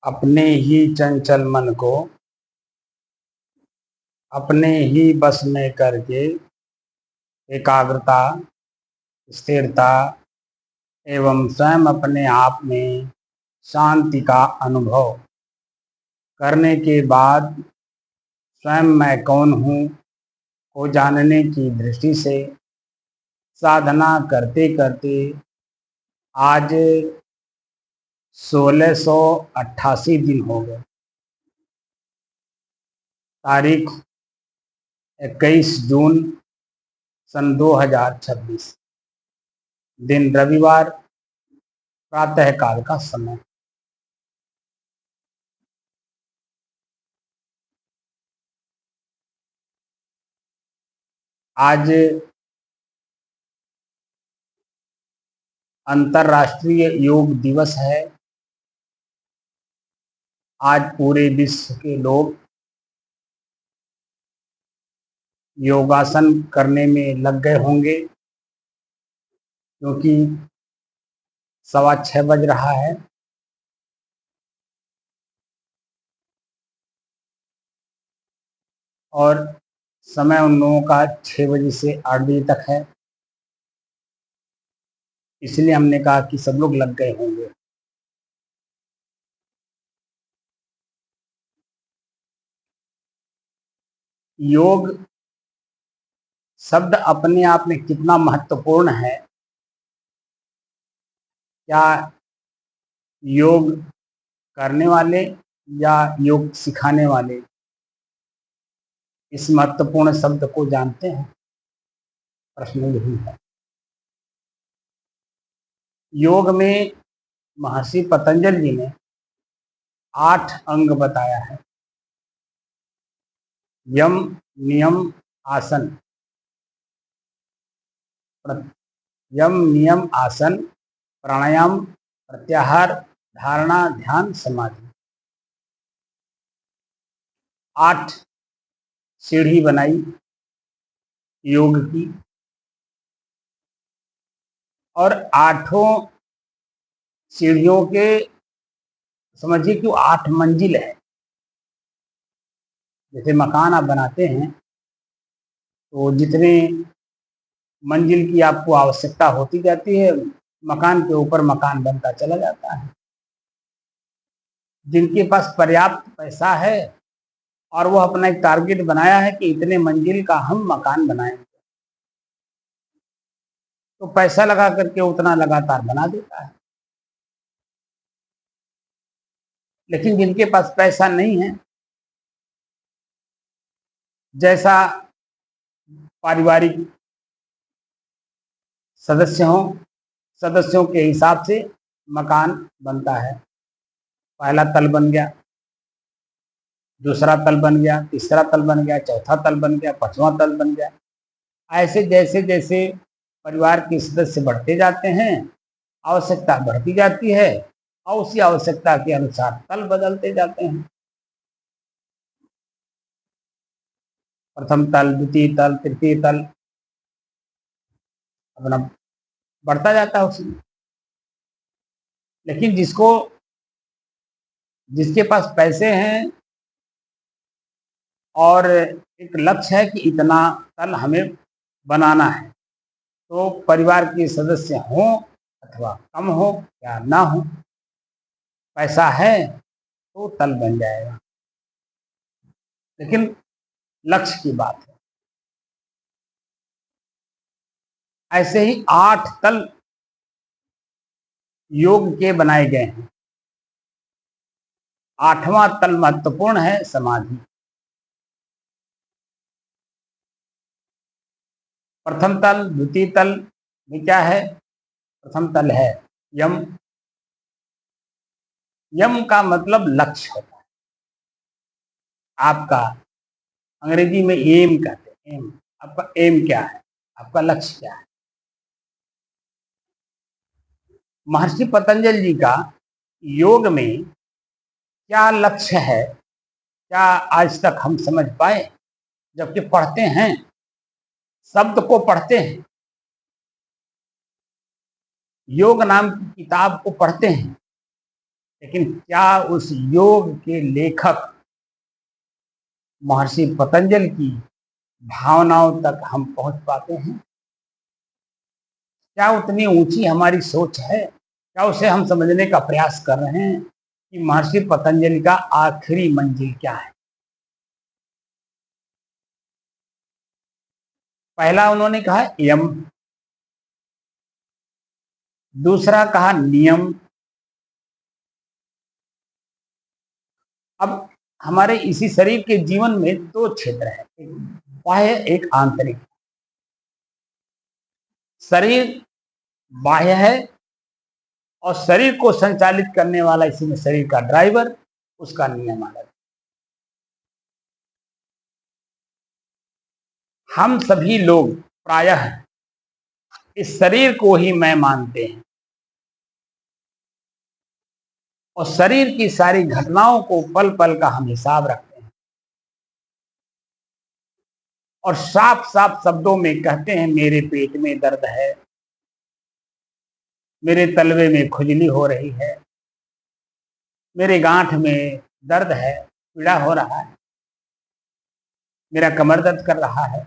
अपने ही चंचल मन को अपने ही बस में करके एकाग्रता, स्थिरता एवं स्वयं अपने आप में शांति का अनुभव करने के बाद स्वयं मैं कौन हूँ को जानने की दृष्टि से साधना करते करते आज 1688 दिन हो गए। तारीख 21 जून सन 2026, दिन रविवार, प्रातः काल का समय। आज अंतर्राष्ट्रीय योग दिवस है। आज पूरे विश्व के लोग योगासन करने में लग गए होंगे, क्योंकि 6:15 बज रहा है और समय उन लोगों का 6 बजे से 8 बजे तक है। इसलिए हमने कहा कि सब लोग लग गए होंगे। योग शब्द अपने आप में कितना महत्वपूर्ण है, क्या योग करने वाले या योग सिखाने वाले इस महत्वपूर्ण शब्द को जानते हैं? प्रश्न यही है। योग में महर्षि पतंजलि जी ने 8 अंग बताया है। यम, नियम, आसन, यम, नियम, आसन, प्राणायाम, प्रत्याहार, धारणा, ध्यान, समाधि। 8 सीढ़ी बनाई योग की और 8 सीढ़ियों के समझिए कि 8 मंजिल है। जैसे मकान आप बनाते हैं तो जितने मंजिल की आपको आवश्यकता होती जाती है, मकान के ऊपर मकान बनता चला जाता है। जिनके पास पर्याप्त पैसा है और वो अपना एक टारगेट बनाया है कि इतने मंजिल का हम मकान बनाएंगे, तो पैसा लगा करके उतना लगातार बना देता है। लेकिन जिनके पास पैसा नहीं है, जैसा पारिवारिक सदस्य हों, सदस्यों के हिसाब से मकान बनता है। पहला तल बन गया, दूसरा तल बन गया, तीसरा तल बन गया, चौथा तल बन गया, पांचवा तल बन गया। ऐसे जैसे जैसे परिवार के सदस्य बढ़ते जाते हैं, आवश्यकता बढ़ती जाती है और उसी आवश्यकता के अनुसार तल बदलते जाते हैं। प्रथम तल, द्वितीय तल, तृतीय तल अपना बढ़ता जाता है उसमें। लेकिन जिसके पास पैसे हैं और एक लक्ष्य है कि इतना तल हमें बनाना है, तो परिवार के सदस्य हों अथवा कम हो या ना हो, पैसा है तो तल बन जाएगा। लेकिन लक्ष्य की बात है। ऐसे ही 8 तल योग के बनाए गए हैं। 8वां तल महत्वपूर्ण है, समाधि। प्रथम तल, द्वितीय तल में क्या है? प्रथम तल है यम। यम का मतलब लक्ष्य होता है। आपका अंग्रेजी में एम कहते हैं, एम। आपका एम क्या है? आपका लक्ष्य क्या है? महर्षि पतंजलि जी का योग में क्या लक्ष्य है, क्या आज तक हम समझ पाए? जबकि पढ़ते हैं, शब्द को पढ़ते हैं, योग नाम की किताब को पढ़ते हैं, लेकिन क्या उस योग के लेखक महर्षि पतंजलि की भावनाओं तक हम पहुंच पाते हैं? क्या उतनी ऊंची हमारी सोच है? क्या उसे हम समझने का प्रयास कर रहे हैं कि महर्षि पतंजलि का आखिरी मंजिल क्या है? पहला उन्होंने कहा यम, दूसरा कहा नियम। अब हमारे इसी शरीर के जीवन में दो क्षेत्र हैं, एक बाह्य एक आंतरिक। शरीर बाह्य है और शरीर को संचालित करने वाला इसी में शरीर का ड्राइवर, उसका नियम अलग। हम सभी लोग प्रायः इस शरीर को ही मैं मानते हैं और शरीर की सारी घटनाओं को पल पल का हम हिसाब रखते हैं और साफ साफ शब्दों में कहते हैं मेरे पेट में दर्द है, मेरे तलवे में खुजली हो रही है, मेरे गांठ में दर्द है, पीड़ा हो रहा है, मेरा कमर दर्द कर रहा है,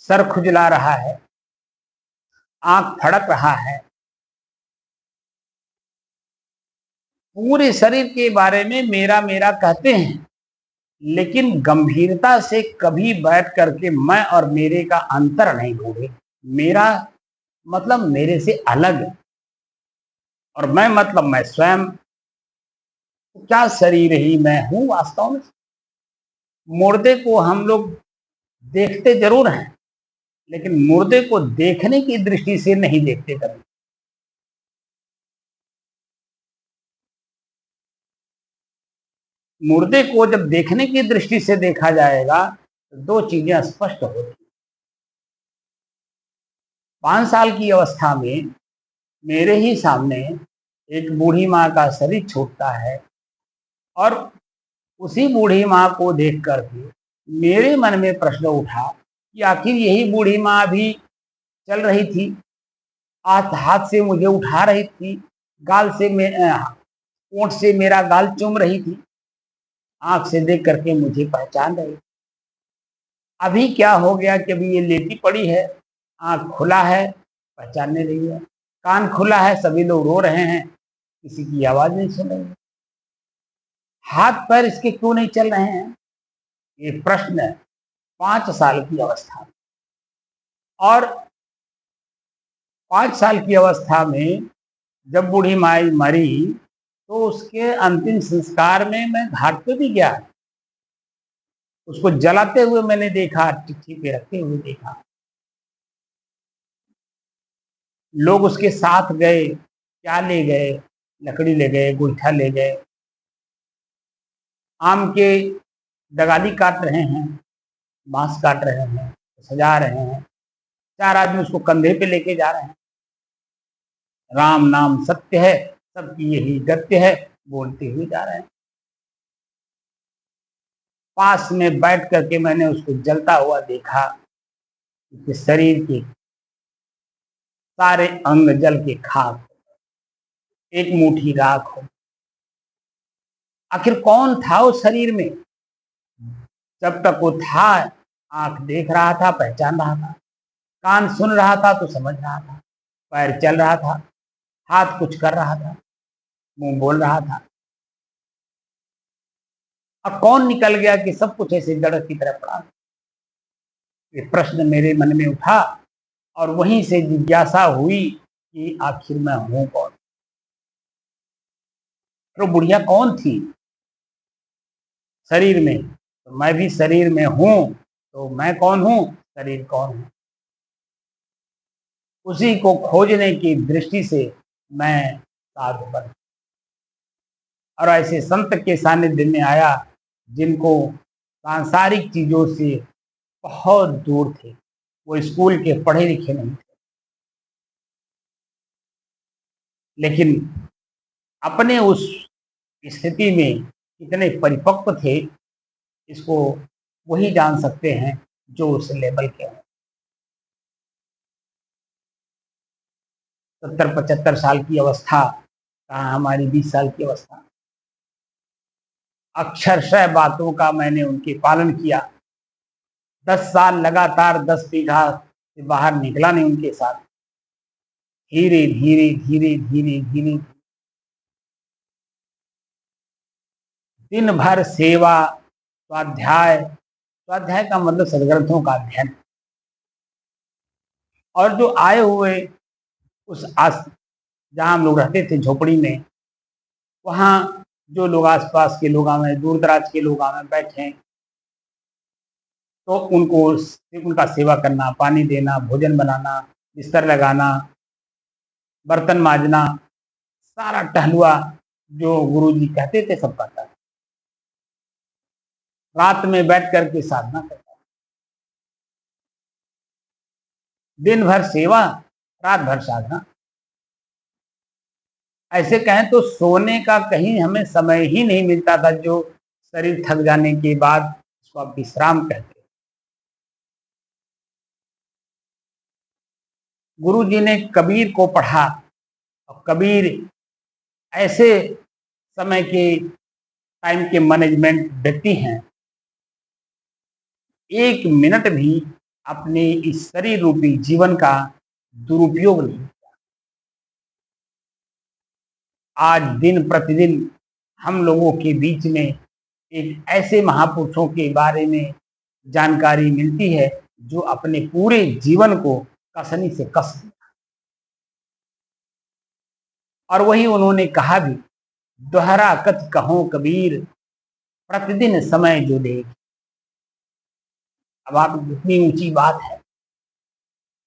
सर खुजला रहा है, आंख फड़क रहा है। पूरे शरीर के बारे में मेरा मेरा कहते हैं, लेकिन गंभीरता से कभी बैठ करके मैं और मेरे का अंतर नहीं ढूंढे। मेरा मतलब मेरे से अलग और मैं मतलब मैं स्वयं। तो क्या शरीर ही मैं हूं वास्तव में? मुर्दे को हम लोग देखते जरूर हैं, लेकिन मुर्दे को देखने की दृष्टि से नहीं देखते कभी। मुर्दे को जब देखने की दृष्टि से देखा जाएगा तो दो चीजें स्पष्ट होती। 5 साल की अवस्था में मेरे ही सामने एक बूढ़ी माँ का शरीर छूटता है और उसी बूढ़ी माँ को देख करके मेरे मन में प्रश्न उठा कि आखिर यही बूढ़ी माँ भी चल रही थी, हाथ हाथ से मुझे उठा रही थी, गाल से ओंठ से मेरा गाल चूम रही थी, आंख से देख करके मुझे पहचान रही। अभी क्या हो गया कि अभी ये लेटी पड़ी है, आंख खुला है, पहचानने रही है, कान खुला है, सभी लोग रो रहे हैं, किसी की आवाज नहीं सुन रही। हाथ पैर इसके क्यों नहीं चल रहे हैं? ये प्रश्न है 5 साल की अवस्था में। और 5 साल की अवस्था में जब बूढ़ी माई मरी तो उसके अंतिम संस्कार में मैं घाट पे भी गया, उसको जलाते हुए मैंने देखा, चिट्ठी पे रखते हुए देखा। लोग उसके साथ गए, क्या ले गए? लकड़ी ले गए, गोईठा ले गए, आम के डगाली काट रहे हैं, बांस काट रहे हैं, सजा रहे हैं। 4 आदमी उसको कंधे पे लेके जा रहे हैं। राम नाम सत्य है, सबकी यही गत्य है, बोलते हुए जा रहे हैं। पास में बैठ करके मैंने उसको जलता हुआ देखा, उसके शरीर के सारे अंग जल के खाक, एक मुट्ठी राख हो। आखिर कौन था उस शरीर में? जब तक वो था, आंख देख रहा था, पहचान रहा था, कान सुन रहा था तो समझ रहा था, पैर चल रहा था, हाथ कुछ कर रहा था, मुंह बोल रहा था। अब कौन निकल गया कि सब कुछ ऐसे जड़ की तरह पड़ा? ये प्रश्न मेरे मन में उठा और वहीं से जिज्ञासा हुई कि आखिर मैं हूं कौन? तो बुढ़िया कौन थी शरीर में? तो मैं भी शरीर में हूं, तो मैं कौन हूं, शरीर कौन है? उसी को खोजने की दृष्टि से मैं साधु बन और ऐसे संत के सानिध्य में आया जिनको सांसारिक चीजों से बहुत दूर थे। वो स्कूल के पढ़े लिखे नहीं थे, लेकिन अपने उस स्थिति में कितने परिपक्व थे, इसको वही जान सकते हैं जो उस लेवल के हैं। 70-75 साल की अवस्था, कहाँ हमारी 20 साल की अवस्था। अक्षरशः बातों का मैंने उनके पालन किया। 10 साल लगातार 10 बीघा से बाहर निकला नहीं उनके साथ। धीरे धीरे धीरे धीरे धीरे दिन भर सेवा, स्वाध्याय, स्वाध्याय का मतलब सदग्रंथों का अध्ययन, और जो आए हुए उस जहाँ हम लोग रहते थे झोपड़ी में, वहाँ जो लोग आसपास के लोग आए, दूर दराज के लोग आए बैठे, तो उनको उनका सेवा करना, पानी देना, भोजन बनाना, बिस्तर लगाना, बर्तन माजना, सारा टहलुआ जो गुरुजी कहते थे सब करता। रात में बैठ करके साधना करता, दिन भर सेवा, रात भर साधना। ऐसे कहें तो सोने का कहीं हमें समय ही नहीं मिलता था, जो शरीर थक जाने के बाद उसको आप विश्राम कहते। गुरु जी ने कबीर को पढ़ा, और कबीर ऐसे समय के टाइम के मैनेजमेंट व्यक्ति हैं, 1 मिनट भी अपने इस शरीर रूपी जीवन का दुरुपयोग नहीं। आज दिन प्रतिदिन हम लोगों के बीच में एक ऐसे महापुरुषों के बारे में जानकारी मिलती है जो अपने पूरे जीवन को कसनी से कस दिया। और वही उन्होंने कहा भी, दोहरा कथ कहो कबीर, प्रतिदिन समय जो देख। अब आप इतनी ऊंची बात है,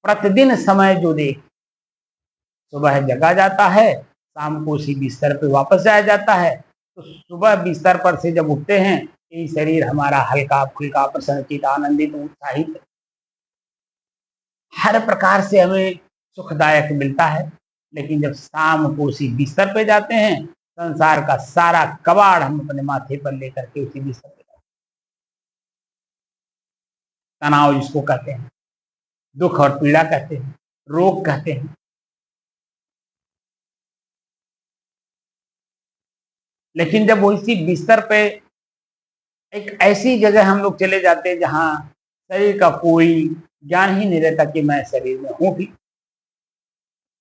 प्रतिदिन समय जो देख। सुबह जगा जाता है, शाम को उसी बिस्तर पे वापस जाया जाता है। तो सुबह बिस्तर पर से जब उठते हैं, ये शरीर हमारा हल्का फुल्का, प्रसन्नचित, आनंदित, उत्साहित, हर प्रकार से हमें सुखदायक मिलता है। लेकिन जब शाम को उसी बिस्तर पे जाते हैं, संसार का सारा कबाड़ हम अपने माथे पर लेकर के उसी बिस्तर पे जाते हैं। तनाव जिसको कहते हैं, दुख और पीड़ा कहते हैं, रोग कहते हैं। लेकिन जब वो इसी बिस्तर पे एक ऐसी जगह हम लोग चले जाते हैं जहां शरीर का कोई ज्ञान ही नहीं रहता कि मैं शरीर में हूं भी।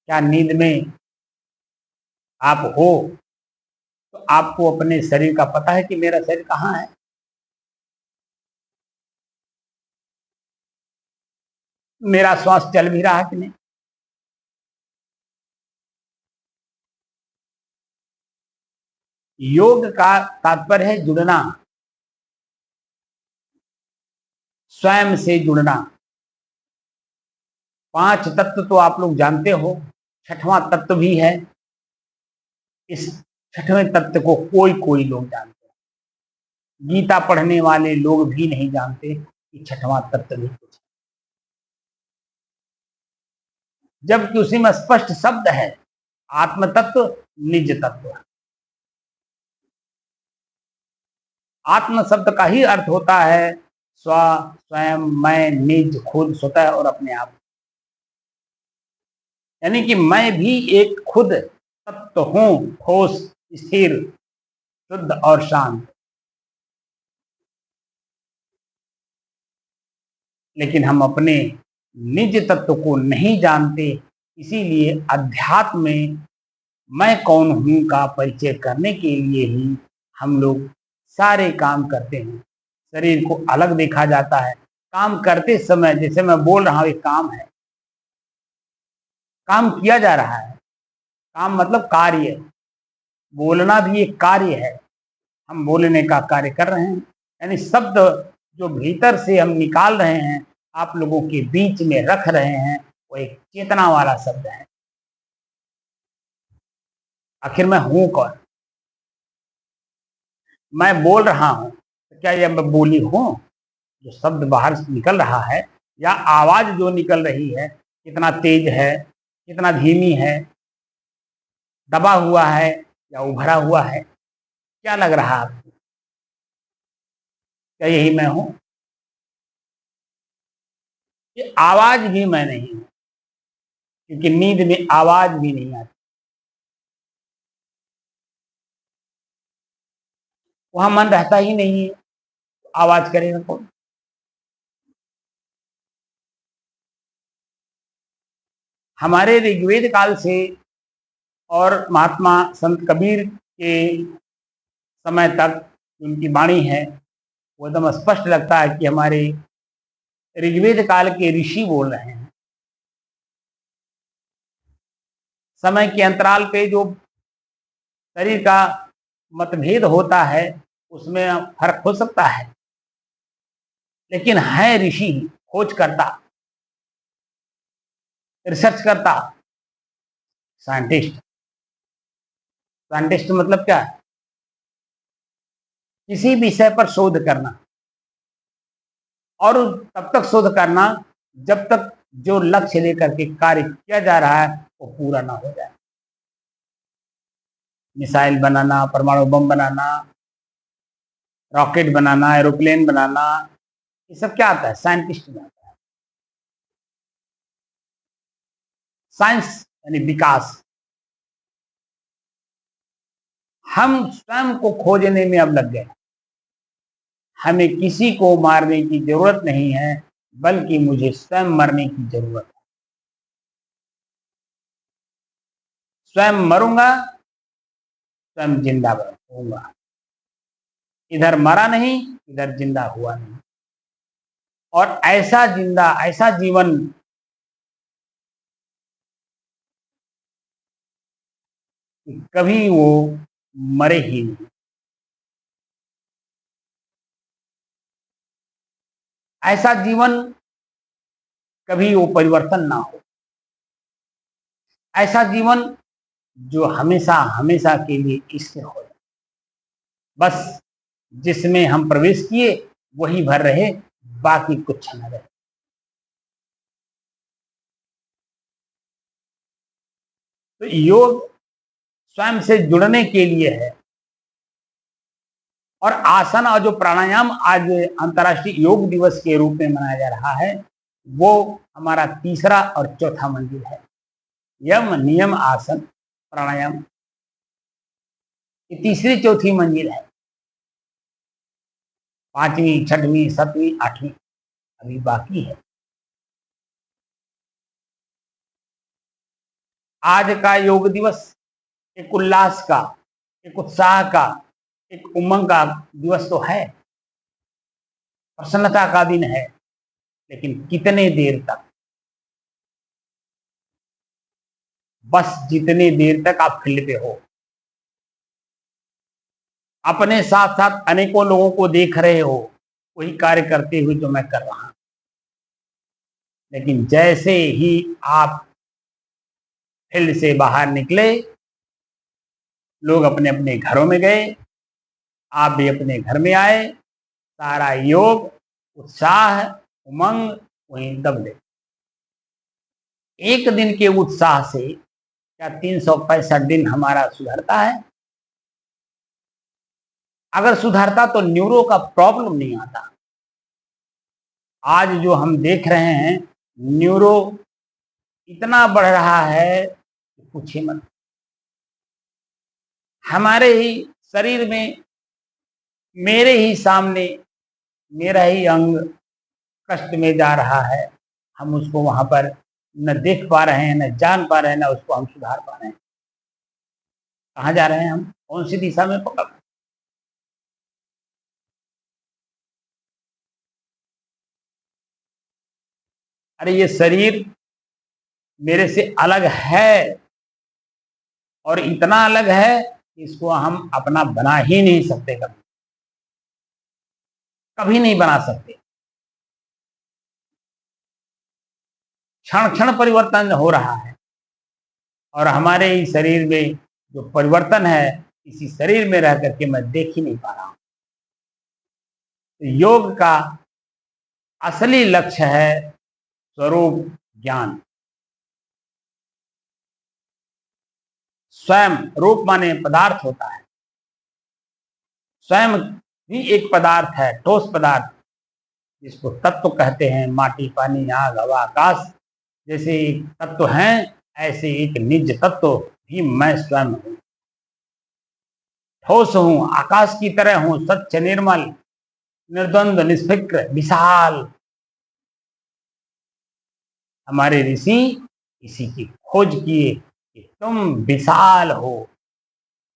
क्या नींद में आप हो तो आपको अपने शरीर का पता है कि मेरा शरीर कहाँ है? मेरा श्वास चल भी रहा है कि नहीं? योग का तात्पर्य है जुड़ना, स्वयं से जुड़ना। 5 तत्व तो आप लोग जानते हो, 6वां तत्व भी है। इस 6वें तत्व को कोई कोई लोग जानते हैं, गीता पढ़ने वाले लोग भी नहीं जानते कि 6वां तत्व भी कुछ, जबकि उसी में स्पष्ट शब्द है, आत्म तत्व, निज तत्व। आत्म शब्द का ही अर्थ होता है स्व, स्वयं, मैं, निज, खुद, स्वतः और अपने आप। यानी कि मैं भी एक खुद तत्व हूं, ठोस, स्थिर, शुद्ध और शांत। लेकिन हम अपने निज तत्व को नहीं जानते, इसीलिए अध्यात्म में मैं कौन हूं का परिचय करने के लिए ही हम लोग सारे काम करते हैं। शरीर को अलग देखा जाता है। काम करते समय, जैसे मैं बोल रहा हूं, एक काम है, काम किया जा रहा है। काम मतलब कार्य, बोलना भी एक कार्य है। हम बोलने का कार्य कर रहे हैं, यानी शब्द जो भीतर से हम निकाल रहे हैं, आप लोगों के बीच में रख रहे हैं, वो एक चेतना वाला शब्द है। आखिर मैं हूं कौन? मैं बोल रहा हूं तो क्या यह मैं बोली हूं? जो शब्द बाहर से निकल रहा है, या आवाज जो निकल रही है, कितना तेज है, कितना धीमी है, दबा हुआ है या उभरा हुआ है, क्या लग रहा है आपको? क्या यही मैं हूं? ये आवाज भी मैं नहीं हूं। क्योंकि नींद में आवाज भी नहीं आती, वहां मन रहता ही नहीं है, तो आवाज करेगा कौन। हमारे ऋग्वेद काल से और महात्मा संत कबीर के समय तक उनकी वाणी है, वो एकदम स्पष्ट लगता है कि हमारे ऋग्वेद काल के ऋषि बोल रहे हैं। समय के अंतराल पे जो शरीर का मतभेद होता है उसमें फर्क हो सकता है, लेकिन है ऋषि, खोज करता, रिसर्च करता, साइंटिस्ट। साइंटिस्ट मतलब क्या है? किसी विषय पर शोध करना, और तब तक शोध करना जब तक जो लक्ष्य लेकर के कार्य किया जा रहा है वो पूरा ना हो जाए। मिसाइल बनाना, परमाणु बम बनाना, रॉकेट बनाना, एरोप्लेन बनाना, ये सब क्या आता है? साइंटिस्ट में आता है। साइंस यानी विकास। हम स्वयं को खोजने में अब लग गए। हमें किसी को मारने की जरूरत नहीं है, बल्कि मुझे स्वयं मरने की जरूरत है। स्वयं मरूंगा, स्वयं जिंदा होऊंगा। इधर मरा नहीं, इधर जिंदा हुआ नहीं। और ऐसा जिंदा, ऐसा जीवन कि कभी वो मरे ही नहीं। ऐसा जीवन कभी वो परिवर्तन ना हो। ऐसा जीवन जो हमेशा हमेशा के लिए स्थिर हो जाए। बस जिसमें हम प्रवेश किए वही भर रहे, बाकी कुछ न रहे। तो योग स्वयं से जुड़ने के लिए है। और आसन और जो प्राणायाम आज अंतर्राष्ट्रीय योग दिवस के रूप में मनाया जा रहा है, वो हमारा तीसरा और चौथा मंजिल है। यम नियम आसन प्राणायाम ये तीसरी चौथी मंजिल है। पांचवी, छठवीं, सातवीं, आठवीं अभी बाकी है। आज का योग दिवस एक उल्लास का, एक उत्साह का, एक उमंग का दिवस तो है, प्रसन्नता का दिन है, लेकिन कितने देर तक? बस जितने देर तक आप फील्ड पे हो, अपने साथ साथ अनेकों लोगों को देख रहे हो, वही कार्य करते हुए जो मैं कर रहा हूं। लेकिन जैसे ही आप फील्ड से बाहर निकले, लोग अपने अपने घरों में गए, आप भी अपने घर में आए, सारा योग, उत्साह, उमंग वहीं दब गए। एक दिन के उत्साह से क्या 365 दिन हमारा सुधरता है? अगर सुधरता तो न्यूरो का प्रॉब्लम नहीं आता। आज जो हम देख रहे हैं, न्यूरो इतना बढ़ रहा है कि पूछिए मत। हमारे ही शरीर में, मेरे ही सामने मेरा ही अंग कष्ट में जा रहा है, हम उसको वहां पर न देख पा रहे हैं, न जान पा रहे हैं, न उसको हम सुधार पा रहे हैं। कहाँ जा रहे हैं हम? कौन सी दिशा में पकड़? अरे ये शरीर मेरे से अलग है, और इतना अलग है कि इसको हम अपना बना ही नहीं सकते, कभी कभी नहीं बना सकते। क्षण क्षण परिवर्तन हो रहा है, और हमारे ही शरीर में जो परिवर्तन है, इसी शरीर में रह करके मैं देख ही नहीं पा रहा हूं। तो योग का असली लक्ष्य है स्वरूप ज्ञान। स्वयं, रूप माने पदार्थ होता है, स्वयं भी एक पदार्थ है, ठोस पदार्थ, जिसको तत्व कहते हैं। माटी, पानी, आग, हवा, आकाश जैसे तत्व हैं, ऐसे एक निज तत्व भी मैं स्वयं हूँ। ठोस हूँ, आकाश की तरह हूँ, स्वच्छ, निर्मल, निर्द्वंद, निष्फिक्र, विशाल। हमारे ऋषि इसी की खोज किए कि तुम विशाल हो।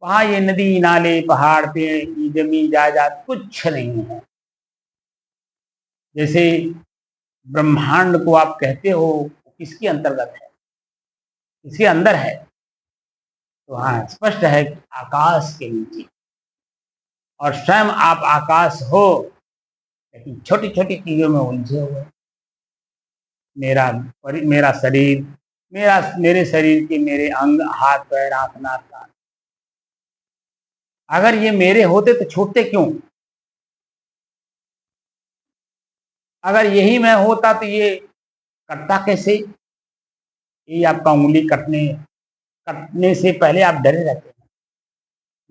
वहां ये नदी नाले पहाड़ पेड़ जमीन जायदाद कुछ नहीं है। जैसे ब्रह्मांड को आप कहते हो किसके अंतर्गत है, किसके अंदर है? तो हाँ, स्पष्ट है कि आकाश के नीचे। और स्वयं आप आकाश हो, लेकिन छोटी छोटी चीजों में उलझे हुए। मेरा शरीर, मेरे शरीर के मेरे अंग, हाथ पैर आंख नाक कान, अगर ये मेरे होते तो छूटते क्यों? अगर यही मैं होता तो ये कटता कैसे? ये आपका उंगली कटने से पहले आप डरे रहते हैं।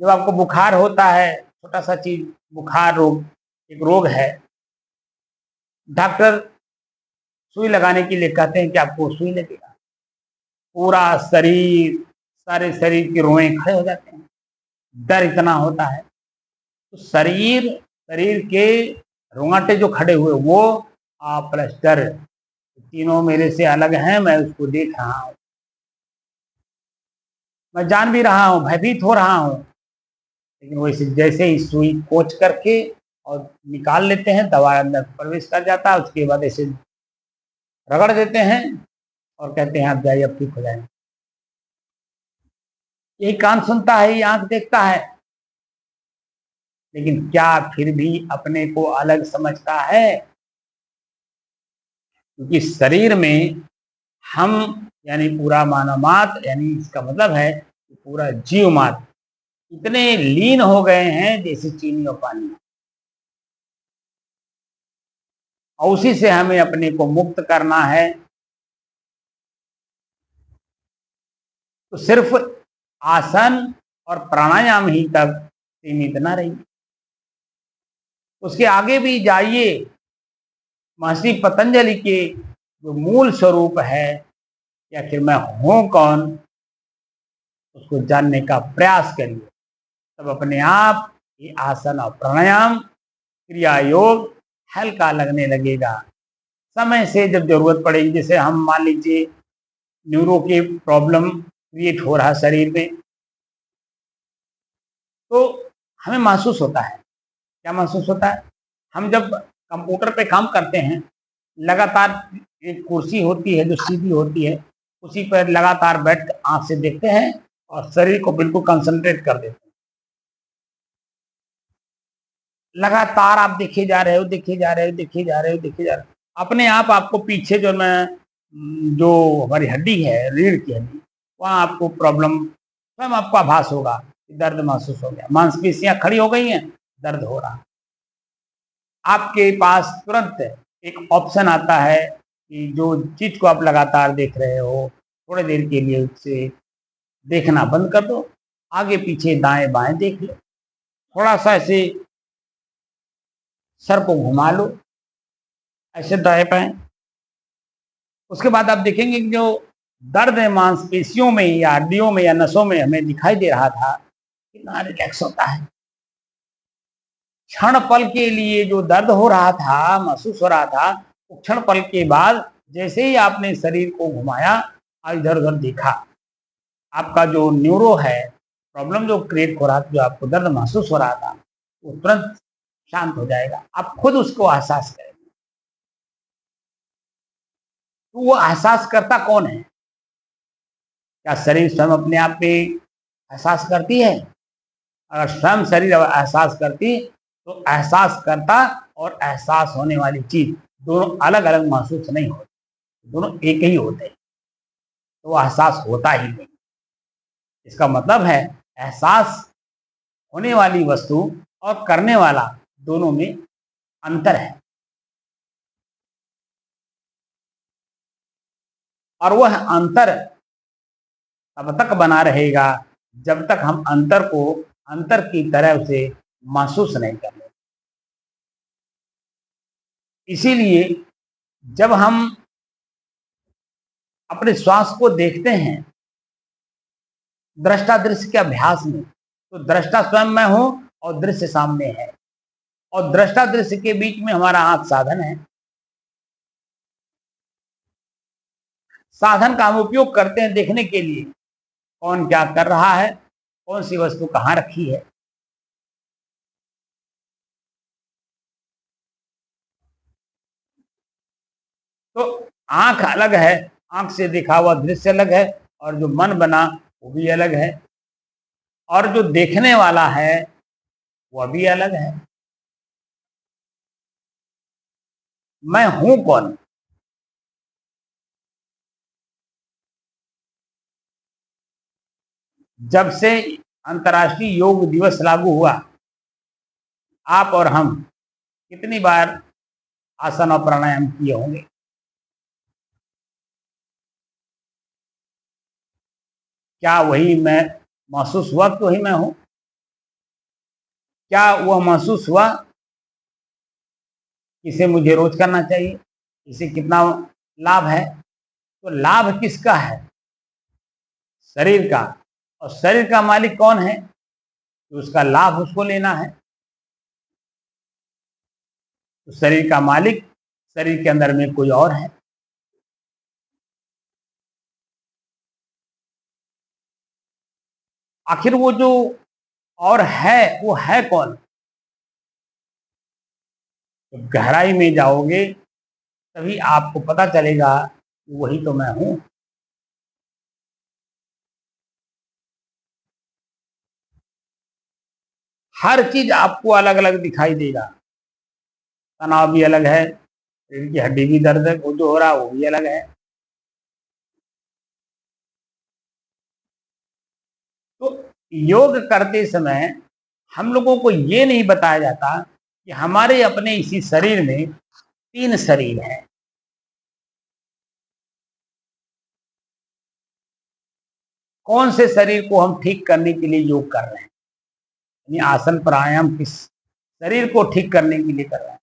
जब आपको बुखार होता है, छोटा सा चीज, बुखार रोग एक रोग है, डॉक्टर सुई लगाने के लिए कहते हैं कि आपको सुई लगेगा, पूरा शरीर, सारे शरीर के रोए खड़े हो जाते हैं, डर इतना होता है। तो शरीर के रोंगटे जो खड़े हुए वो आप प्लस डर, तीनों मेरे से अलग हैं। मैं उसको देख रहा हूँ, मैं जान भी रहा हूँ, भयभीत हो रहा हूँ, लेकिन वैसे जैसे ही सुई कोच करके और निकाल लेते हैं, दवा अंदर प्रवेश कर जाता है, उसके बाद ऐसे रगड़ देते हैं और कहते हैं आप जाइए, अब ठीक हो जाएंगे। यही कान सुनता है, ये आंख देखता है, लेकिन क्या फिर भी अपने को अलग समझता है? क्योंकि शरीर में हम यानी पूरा मानव मात्र, यानी इसका मतलब है कि पूरा जीव मात्र इतने लीन हो गए हैं जैसे चीनी और पानी, और उसी से हमें अपने को मुक्त करना है। तो सिर्फ आसन और प्राणायाम ही तक सीमित न रही, उसके आगे भी जाइए। महर्षि पतंजलि के जो मूल स्वरूप है कि आखिर मैं हूं कौन, उसको जानने का प्रयास करिए, तब अपने आप ये आसन और प्राणायाम क्रिया योग हल्का लगने लगेगा। समय से जब जरूरत पड़ेगी, जैसे हम मान लीजिए न्यूरो के प्रॉब्लम क्रिएट हो रहा शरीर में, तो हमें महसूस होता है, क्या महसूस होता है? हम जब कंप्यूटर पे काम करते हैं, लगातार एक कुर्सी होती है जो सीधी होती है, उसी पर लगातार बैठ आंख से देखते हैं और शरीर को बिल्कुल कंसंट्रेट कर देते हैं। लगातार आप देखे जा रहे हो, देखे जा रहे हो, देखे जा रहे हो, देखे जा रहे हो, अपने आप आपको पीछे जो हमारी हड्डी है, रीढ़ की हड्डी, वहाँ आपको प्रॉब्लम, स्वयं आपको आभास होगा, दर्द महसूस हो गया, मांसपेशियां खड़ी हो गई हैं, दर्द हो रहा। आपके पास तुरंत एक ऑप्शन आता है कि जो चीज को आप लगातार देख रहे हो, थोड़ी देर के लिए उससे देखना बंद कर दो, आगे पीछे दाएं बाएं देख लो, थोड़ा सा ऐसे सर को घुमा लो, ऐसे दाएं बाएं। उसके बाद आप देखेंगे कि जो दर्द है मांसपेशियों में या हड्डियों में या नसों में हमें दिखाई दे रहा था, कितना रिलैक्स होता है। क्षण पल के लिए जो दर्द हो रहा था, महसूस हो रहा था, वो क्षण पल के बाद जैसे ही आपने शरीर को घुमाया और इधर उधर देखा, आपका जो न्यूरो है प्रॉब्लम जो क्रिएट हो रहा था, जो आपको दर्द महसूस हो रहा था, वो तुरंत शांत हो जाएगा। आप खुद उसको एहसास करेंगे। तो वो एहसास करता कौन है? क्या शरीर स्वयं अपने आप पे एहसास करती है? अगर स्वयं शरीर एहसास करती तो एहसास करता और एहसास होने वाली चीज दोनों अलग अलग महसूस नहीं होते, दोनों एक ही होते हैं, तो वो एहसास होता ही नहीं। इसका मतलब है एहसास होने वाली वस्तु और करने वाला दोनों में अंतर है, और वह अंतर तब तक बना रहेगा जब तक हम अंतर को अंतर की तरह उसे महसूस नहीं कर लेते। इसीलिए जब हम अपने श्वास को देखते हैं दृष्टा दृश्य के अभ्यास में, तो दृष्टा स्वयं मैं हूं और दृश्य सामने है, और दृष्टा दृश्य के बीच में हमारा आंख साधन है। साधन का हम उपयोग करते हैं देखने के लिए कौन क्या कर रहा है, कौन सी वस्तु कहाँ रखी है। तो आंख अलग है, आंख से देखा हुआ दृश्य अलग है, और जो मन बना वो भी अलग है, और जो देखने वाला है वह भी अलग है। मैं हूं कौन? जब से अंतर्राष्ट्रीय योग दिवस लागू हुआ, आप और हम कितनी बार आसन और प्राणायाम किए होंगे? क्या वही मैं महसूस हुआ कि वही मैं हूं? क्या वह महसूस हुआ इसे मुझे रोज करना चाहिए, इसे कितना लाभ है? तो लाभ किसका है? शरीर का। और शरीर का मालिक कौन है? तो उसका लाभ उसको लेना है। तो शरीर का मालिक शरीर के अंदर में कोई और है। आखिर वो जो और है वो है कौन? तो गहराई में जाओगे तभी आपको पता चलेगा वही तो मैं हूं। हर चीज आपको अलग अलग दिखाई देगा। तनाव भी अलग है, शरीर की हड्डी भी दर्द है, वो जो हो रहा है वो भी अलग है। तो योग करते समय हम लोगों को ये नहीं बताया जाता कि हमारे अपने इसी शरीर में तीन शरीर हैं। कौन से शरीर को हम ठीक करने के लिए योग कर रहे हैं, यानी आसन प्राणायाम किस शरीर को ठीक करने के लिए कर रहे हैं?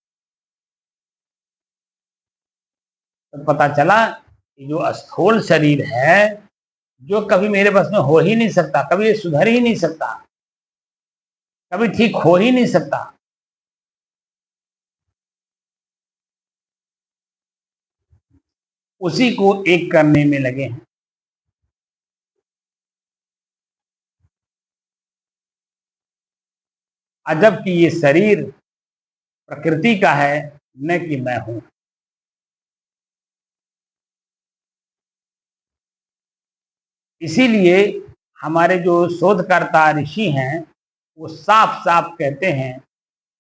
तो पता चला कि जो स्थूल शरीर है, जो कभी मेरे बस में हो ही नहीं सकता, कभी ये सुधर ही नहीं सकता, कभी ठीक हो ही नहीं सकता, उसी को एक करने में लगे हैं। अजब कि ये शरीर प्रकृति का है, न कि मैं हूं। इसीलिए हमारे जो शोधकर्ता ऋषि हैं वो साफ साफ कहते हैं,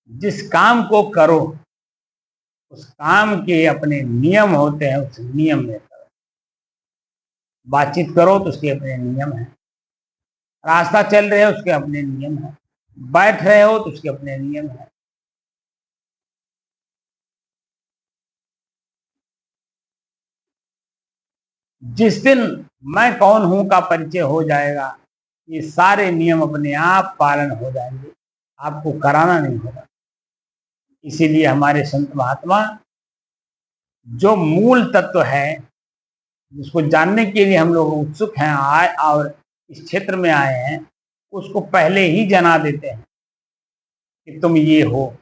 जिस काम को करो उस काम के अपने नियम होते हैं, उस नियम में करो। बातचीत करो तो उसके अपने नियम हैं, रास्ता चल रहे हो उसके अपने नियम हैं, बैठ रहे हो तो उसके अपने नियम हैं। जिस दिन मैं कौन हूं का परिचय हो जाएगा, ये सारे नियम अपने आप पालन हो जाएंगे, आपको कराना नहीं होगा। इसीलिए हमारे संत महात्मा जो मूल तत्व है जिसको जानने के लिए हम लोग उत्सुक हैं आए और इस क्षेत्र में आए हैं, उसको पहले ही जना देते हैं कि तुम ये हो।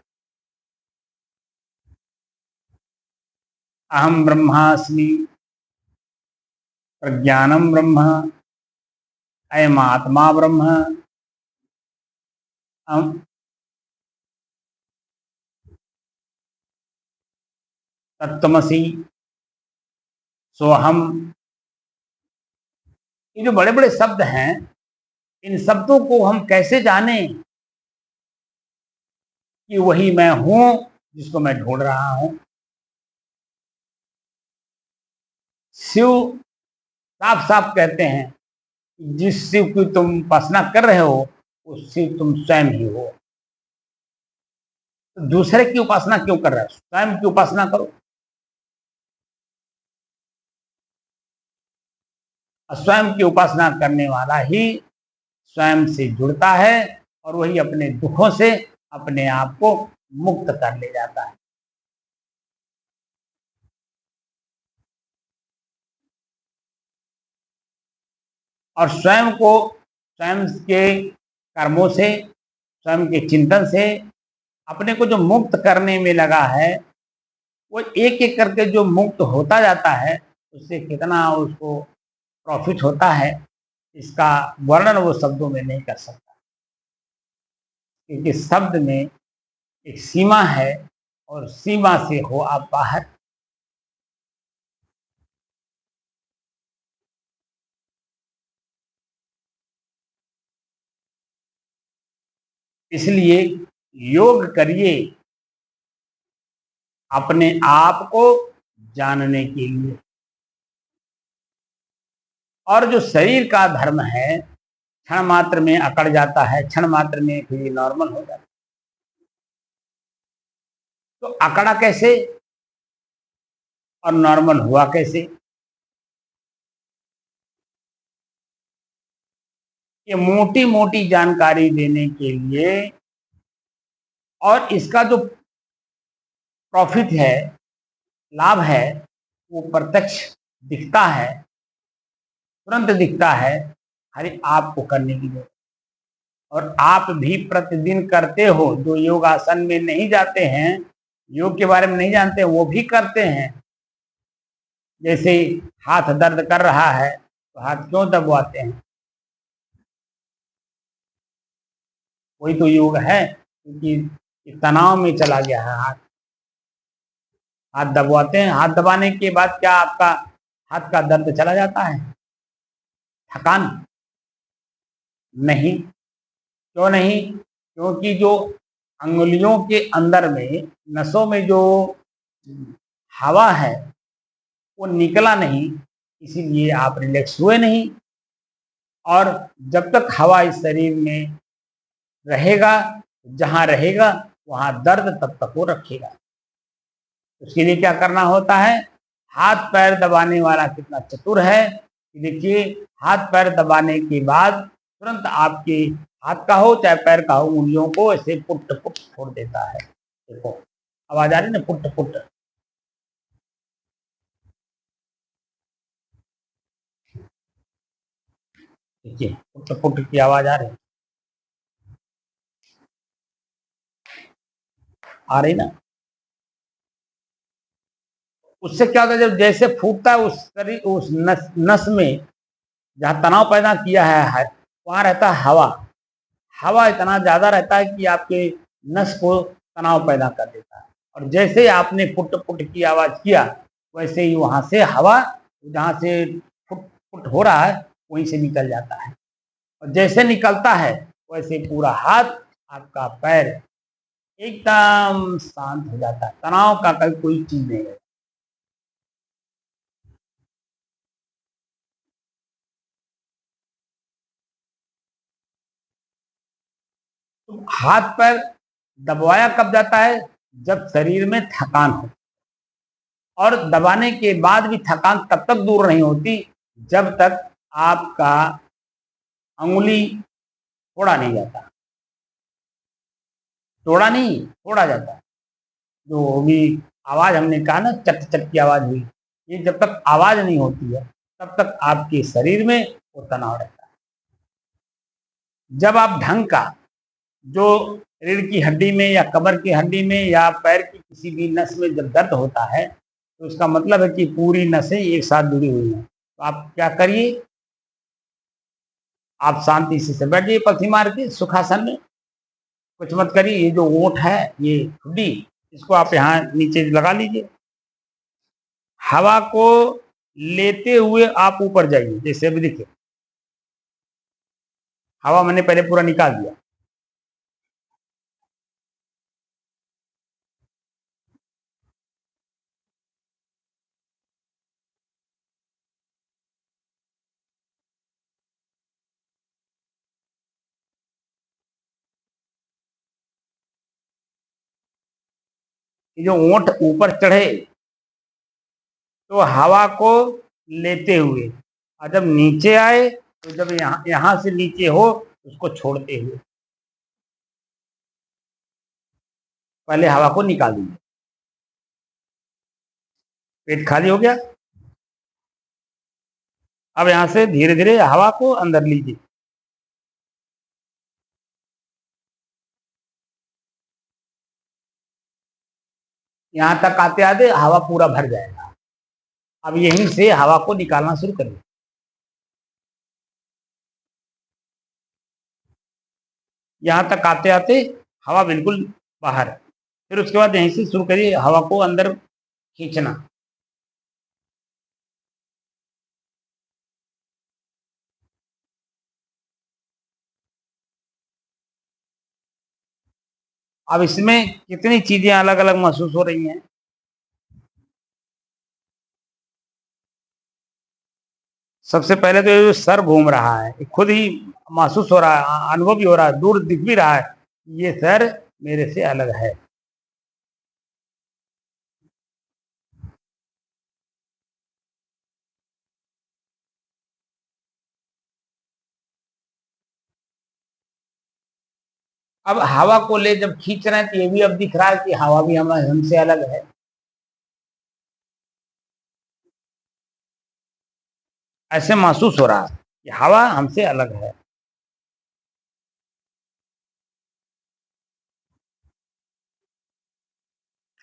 अहम ब्रह्मास्मि, प्रज्ञानम ब्रह्म, अयम आत्मा ब्रह्म, तत्त्वमसि, सोहम। ये जो बड़े बड़े शब्द हैं, इन शब्दों को हम कैसे जाने कि वही मैं हूं जिसको मैं ढूंढ रहा हूं? शिव साफ साफ कहते हैं, जिस शिव की तुम उपासना कर रहे हो उस शिव तुम स्वयं ही हो। तो दूसरे की उपासना क्यों कर रहे हो? स्वयं की उपासना करो। स्वयं की उपासना करने वाला ही स्वयं से जुड़ता है, और वही अपने दुखों से अपने आप को मुक्त कर ले जाता है। और स्वयं को स्वयं के कर्मों से, स्वयं के चिंतन से अपने को जो मुक्त करने में लगा है, वो एक एक करके जो मुक्त होता जाता है, उससे कितना उसको प्रॉफिट होता है, इसका वर्णन वो शब्दों में नहीं कर सकता, क्योंकि शब्द में एक सीमा है और सीमा से हो आप बाहर। इसलिए योग करिए अपने आप को जानने के लिए। और जो शरीर का धर्म है, क्षण मात्र में अकड़ जाता है, क्षण मात्र में फिर नॉर्मल हो जाता है। तो अकड़ा कैसे और नॉर्मल हुआ कैसे? ये मोटी मोटी जानकारी देने के लिए, और इसका जो प्रॉफिट है, लाभ है, वो प्रत्यक्ष दिखता है, तुरंत दिखता है, हर आपको करने की जरूरत। और आप भी प्रतिदिन करते हो, जो योग आसन में नहीं जाते हैं, योग के बारे में नहीं जानते, वो भी करते हैं। जैसे हाथ दर्द कर रहा है तो हाथ क्यों दबवाते हैं? वही तो योग है, क्योंकि तनाव में चला गया है हाथ। हाथ दबवाते हैं, हाथ दबाने के बाद क्या आपका हाथ का दर्द चला जाता है? थकान नहीं। क्यों नहीं? क्योंकि जो अंगुलियों के अंदर में, नसों में जो हवा है, वो निकला नहीं, इसीलिए आप रिलैक्स हुए नहीं। और जब तक हवा इस शरीर में रहेगा, जहां रहेगा वहां दर्द तब तक वो रखेगा। उसके लिए क्या करना होता है? हाथ पैर दबाने वाला कितना चतुर है कि देखिए, हाथ पैर दबाने के बाद तुरंत आपके हाथ का हो चाहे पैर का हो, उंगलियों को ऐसे पुट पुट छोड़ देता है। देखो आवाज आ रही ना, पुट पुट। देखिए पुट पुट की आवाज आ रही ना। उससे क्या होता है, जब जैसे फूटता है उस शरीर, उस नस में जहाँ तनाव पैदा किया है, वहां रहता है हवा। हवा इतना ज्यादा रहता है कि आपके नस को तनाव पैदा कर देता है। और जैसे आपने पुट पुट की आवाज किया, वैसे ही वहां से हवा, जहाँ से फुट फुट हो रहा है, वहीं से निकल जाता है। और जैसे निकलता है, वैसे पूरा हाथ, आपका पैर एकदम शांत हो जाता है, तनाव का कोई चीज नहीं है। तो हाथ पैर दबाया कब जाता है? जब शरीर में थकान हो। और दबाने के बाद भी थकान तब तक दूर नहीं होती जब तक आपका अंगुली तोड़ा नहीं जाता। तोड़ा नहीं, तोड़ा जाता है। जो भी आवाज हमने कहा ना, चट चट की आवाज हुई, ये जब तक आवाज नहीं होती है, तब तक आपके शरीर में वो तनाव रहता है। जब आप ढंग का, जो रीढ़ की हड्डी में या कमर की हड्डी में या पैर की किसी भी नस में जब दर्द होता है, तो इसका मतलब है कि पूरी नसें एक साथ जुड़ी हुई हैं। तो आप क्या करिए, आप शांति से बैठ जाइए पलथी मार के सुखासन में, कुछ मत करिए। ये जो ओंठ है, ये ठुड्डी, इसको आप यहाँ नीचे लगा लीजिए। हवा को लेते हुए आप ऊपर जाइए, जैसे अभी देखिए, हवा मैंने पहले पूरा निकाल दिया। ये जो ओंठ ऊपर चढ़े, तो हवा को लेते हुए, और जब नीचे आए, तो जब यहाँ से नीचे हो, उसको छोड़ते हुए पहले हवा को निकाल दीजिए। पेट खाली हो गया, अब यहाँ से धीरे धीरे हवा को अंदर लीजिए। यहाँ तक आते आते हवा पूरा भर जाएगा। अब यहीं से हवा को निकालना शुरू करिए। यहाँ तक आते आते हवा बिल्कुल बाहर। फिर उसके बाद यहीं से शुरू करिए हवा को अंदर खींचना। अब इसमें कितनी चीजें अलग अलग महसूस हो रही हैं। सबसे पहले तो ये जो सर घूम रहा है खुद ही महसूस हो रहा है, अनुभव भी हो रहा है, दूर दिख भी रहा है, ये सर मेरे से अलग है। अब हवा को ले जब खींच रहे हैं तो ये भी अब दिख रहा है कि हवा भी हमसे अलग है। ऐसे महसूस हो रहा है कि हवा हमसे अलग है।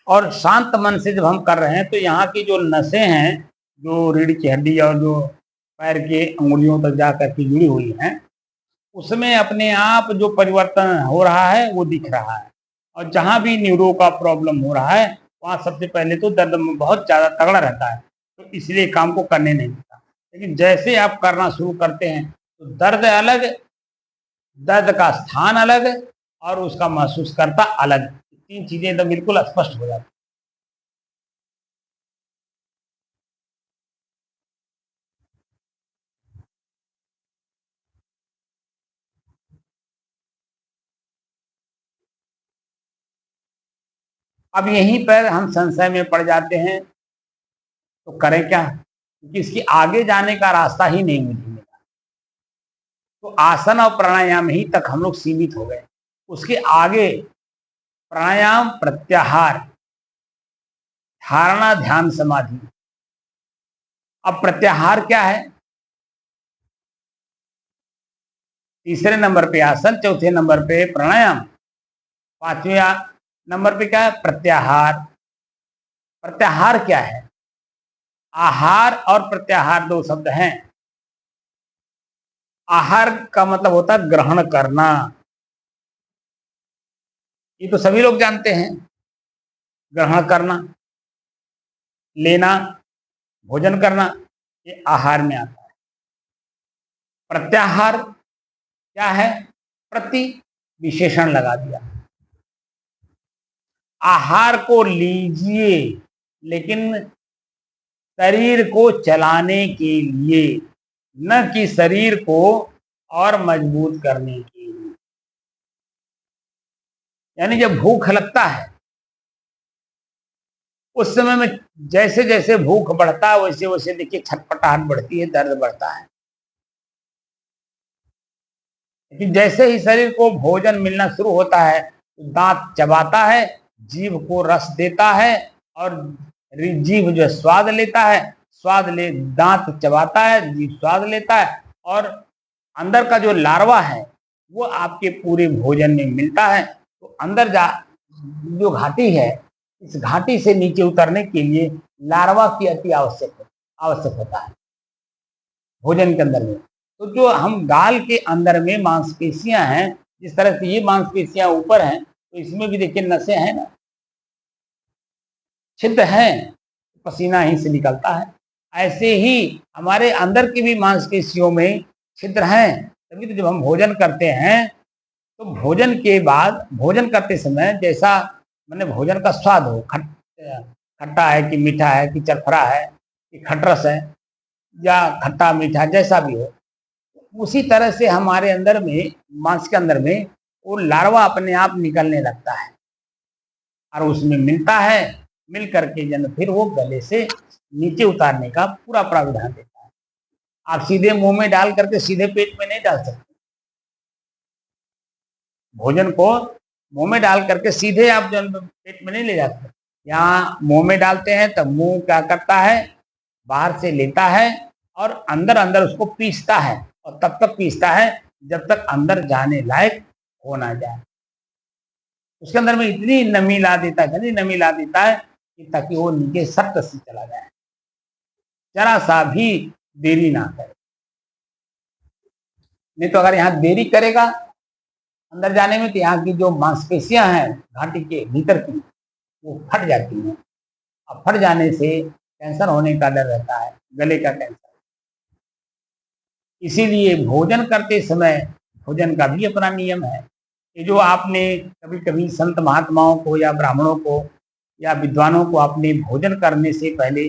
और शांत मन से जब हम कर रहे हैं तो यहाँ की जो नसें हैं, जो रीढ़ की हड्डी और जो पैर के अंगुलियों तक जाकर के जुड़ी हुई हैं, उसमें अपने आप जो परिवर्तन हो रहा है वो दिख रहा है। और जहाँ भी न्यूरो का प्रॉब्लम हो रहा है वहाँ सबसे पहले तो दर्द बहुत ज़्यादा तगड़ा रहता है, तो इसलिए काम को करने नहीं देता। लेकिन जैसे आप करना शुरू करते हैं तो दर्द अलग, दर्द का स्थान अलग और उसका महसूस करता अलग, तीन चीजें एकदम बिल्कुल स्पष्ट हो जाती। अब यहीं पर हम संशय में पड़ जाते हैं, तो करें क्या, क्योंकि इसकी आगे जाने का रास्ता ही नहीं मुझे मिला। तो आसन और प्राणायाम ही तक हम लोग सीमित हो गए। उसके आगे प्राणायाम, प्रत्याहार, धारणा, ध्यान, समाधि। अब प्रत्याहार क्या है? तीसरे नंबर पे आसन, चौथे नंबर पे प्राणायाम, पांचवें नंबर पे क्या है? प्रत्याहार। प्रत्याहार क्या है? आहार और प्रत्याहार दो शब्द हैं। आहार का मतलब होता है ग्रहण करना, ये तो सभी लोग जानते हैं। ग्रहण करना, लेना, भोजन करना, ये आहार में आता है। प्रत्याहार क्या है? प्रति विशेषण लगा दिया। आहार को लीजिए लेकिन शरीर को चलाने के लिए, न कि शरीर को और मजबूत करने के लिए। यानी जब भूख लगता है उस समय में जैसे जैसे भूख बढ़ता है वैसे वैसे देखिए छटपटाहट बढ़ती है, दर्द बढ़ता है। लेकिन जैसे ही शरीर को भोजन मिलना शुरू होता है तो दांत चबाता है, जीभ को रस देता है और जीभ जो स्वाद लेता है, स्वाद ले दांत चबाता है, जीभ स्वाद लेता है और अंदर का जो लार्वा है वो आपके पूरे भोजन में मिलता है। तो अंदर जा जो घाटी है, इस घाटी से नीचे उतरने के लिए लार्वा की अति आवश्यक होता है भोजन के अंदर में। तो जो हम गाल के अंदर में मांसपेशियां हैं, जिस तरह से ये मांसपेशियां ऊपर हैं तो इसमें भी देखिए नसें हैं ना, छिद्र हैं, पसीना ही से निकलता है। ऐसे ही हमारे अंदर की भी मांसपेशियों में छिद्र हैं। तभी तो जब हम भोजन करते हैं तो भोजन के बाद भोजन करते समय जैसा मैंने भोजन का स्वाद हो, खट्टा है कि मीठा है कि चरफरा है कि खटरस है या खट्टा मीठा जैसा भी हो, उसी तरह से हमारे अंदर में मांस के अंदर में वो लार्वा अपने आप निकलने लगता है और उसमें मिलता है, मिल करके जन फिर वो गले से नीचे उतारने का पूरा प्रावधान देता है। आप सीधे मुंह में डाल करके सीधे पेट में नहीं डाल सकते। भोजन को मुंह में डाल करके सीधे आप जो पेट में नहीं ले जाते। यहाँ मुंह में डालते हैं तब मुंह क्या करता है, बाहर से लेता है और अंदर अंदर उसको पीसता है, और तब तक पीसता है जब तक अंदर जाने लायक हो ना जाए। उसके अंदर में इतनी नमी ला देता है, इतनी नमी ला देता है कि ताकि वो नीचे सख्त से चला जाए, जरा सा भी देरी ना करे। नहीं तो अगर यहाँ देरी करेगा अंदर जाने में, तो यहाँ की जो मांसपेशियां हैं घाटी के भीतर की, वो फट जाती हैं, और फट जाने से कैंसर होने का डर रहता है, गले का कैंसर। इसीलिए भोजन करते समय भोजन का भी अपना नियम है। ये जो आपने कभी कभी संत महात्माओं को या ब्राह्मणों को या विद्वानों को आपने भोजन करने से पहले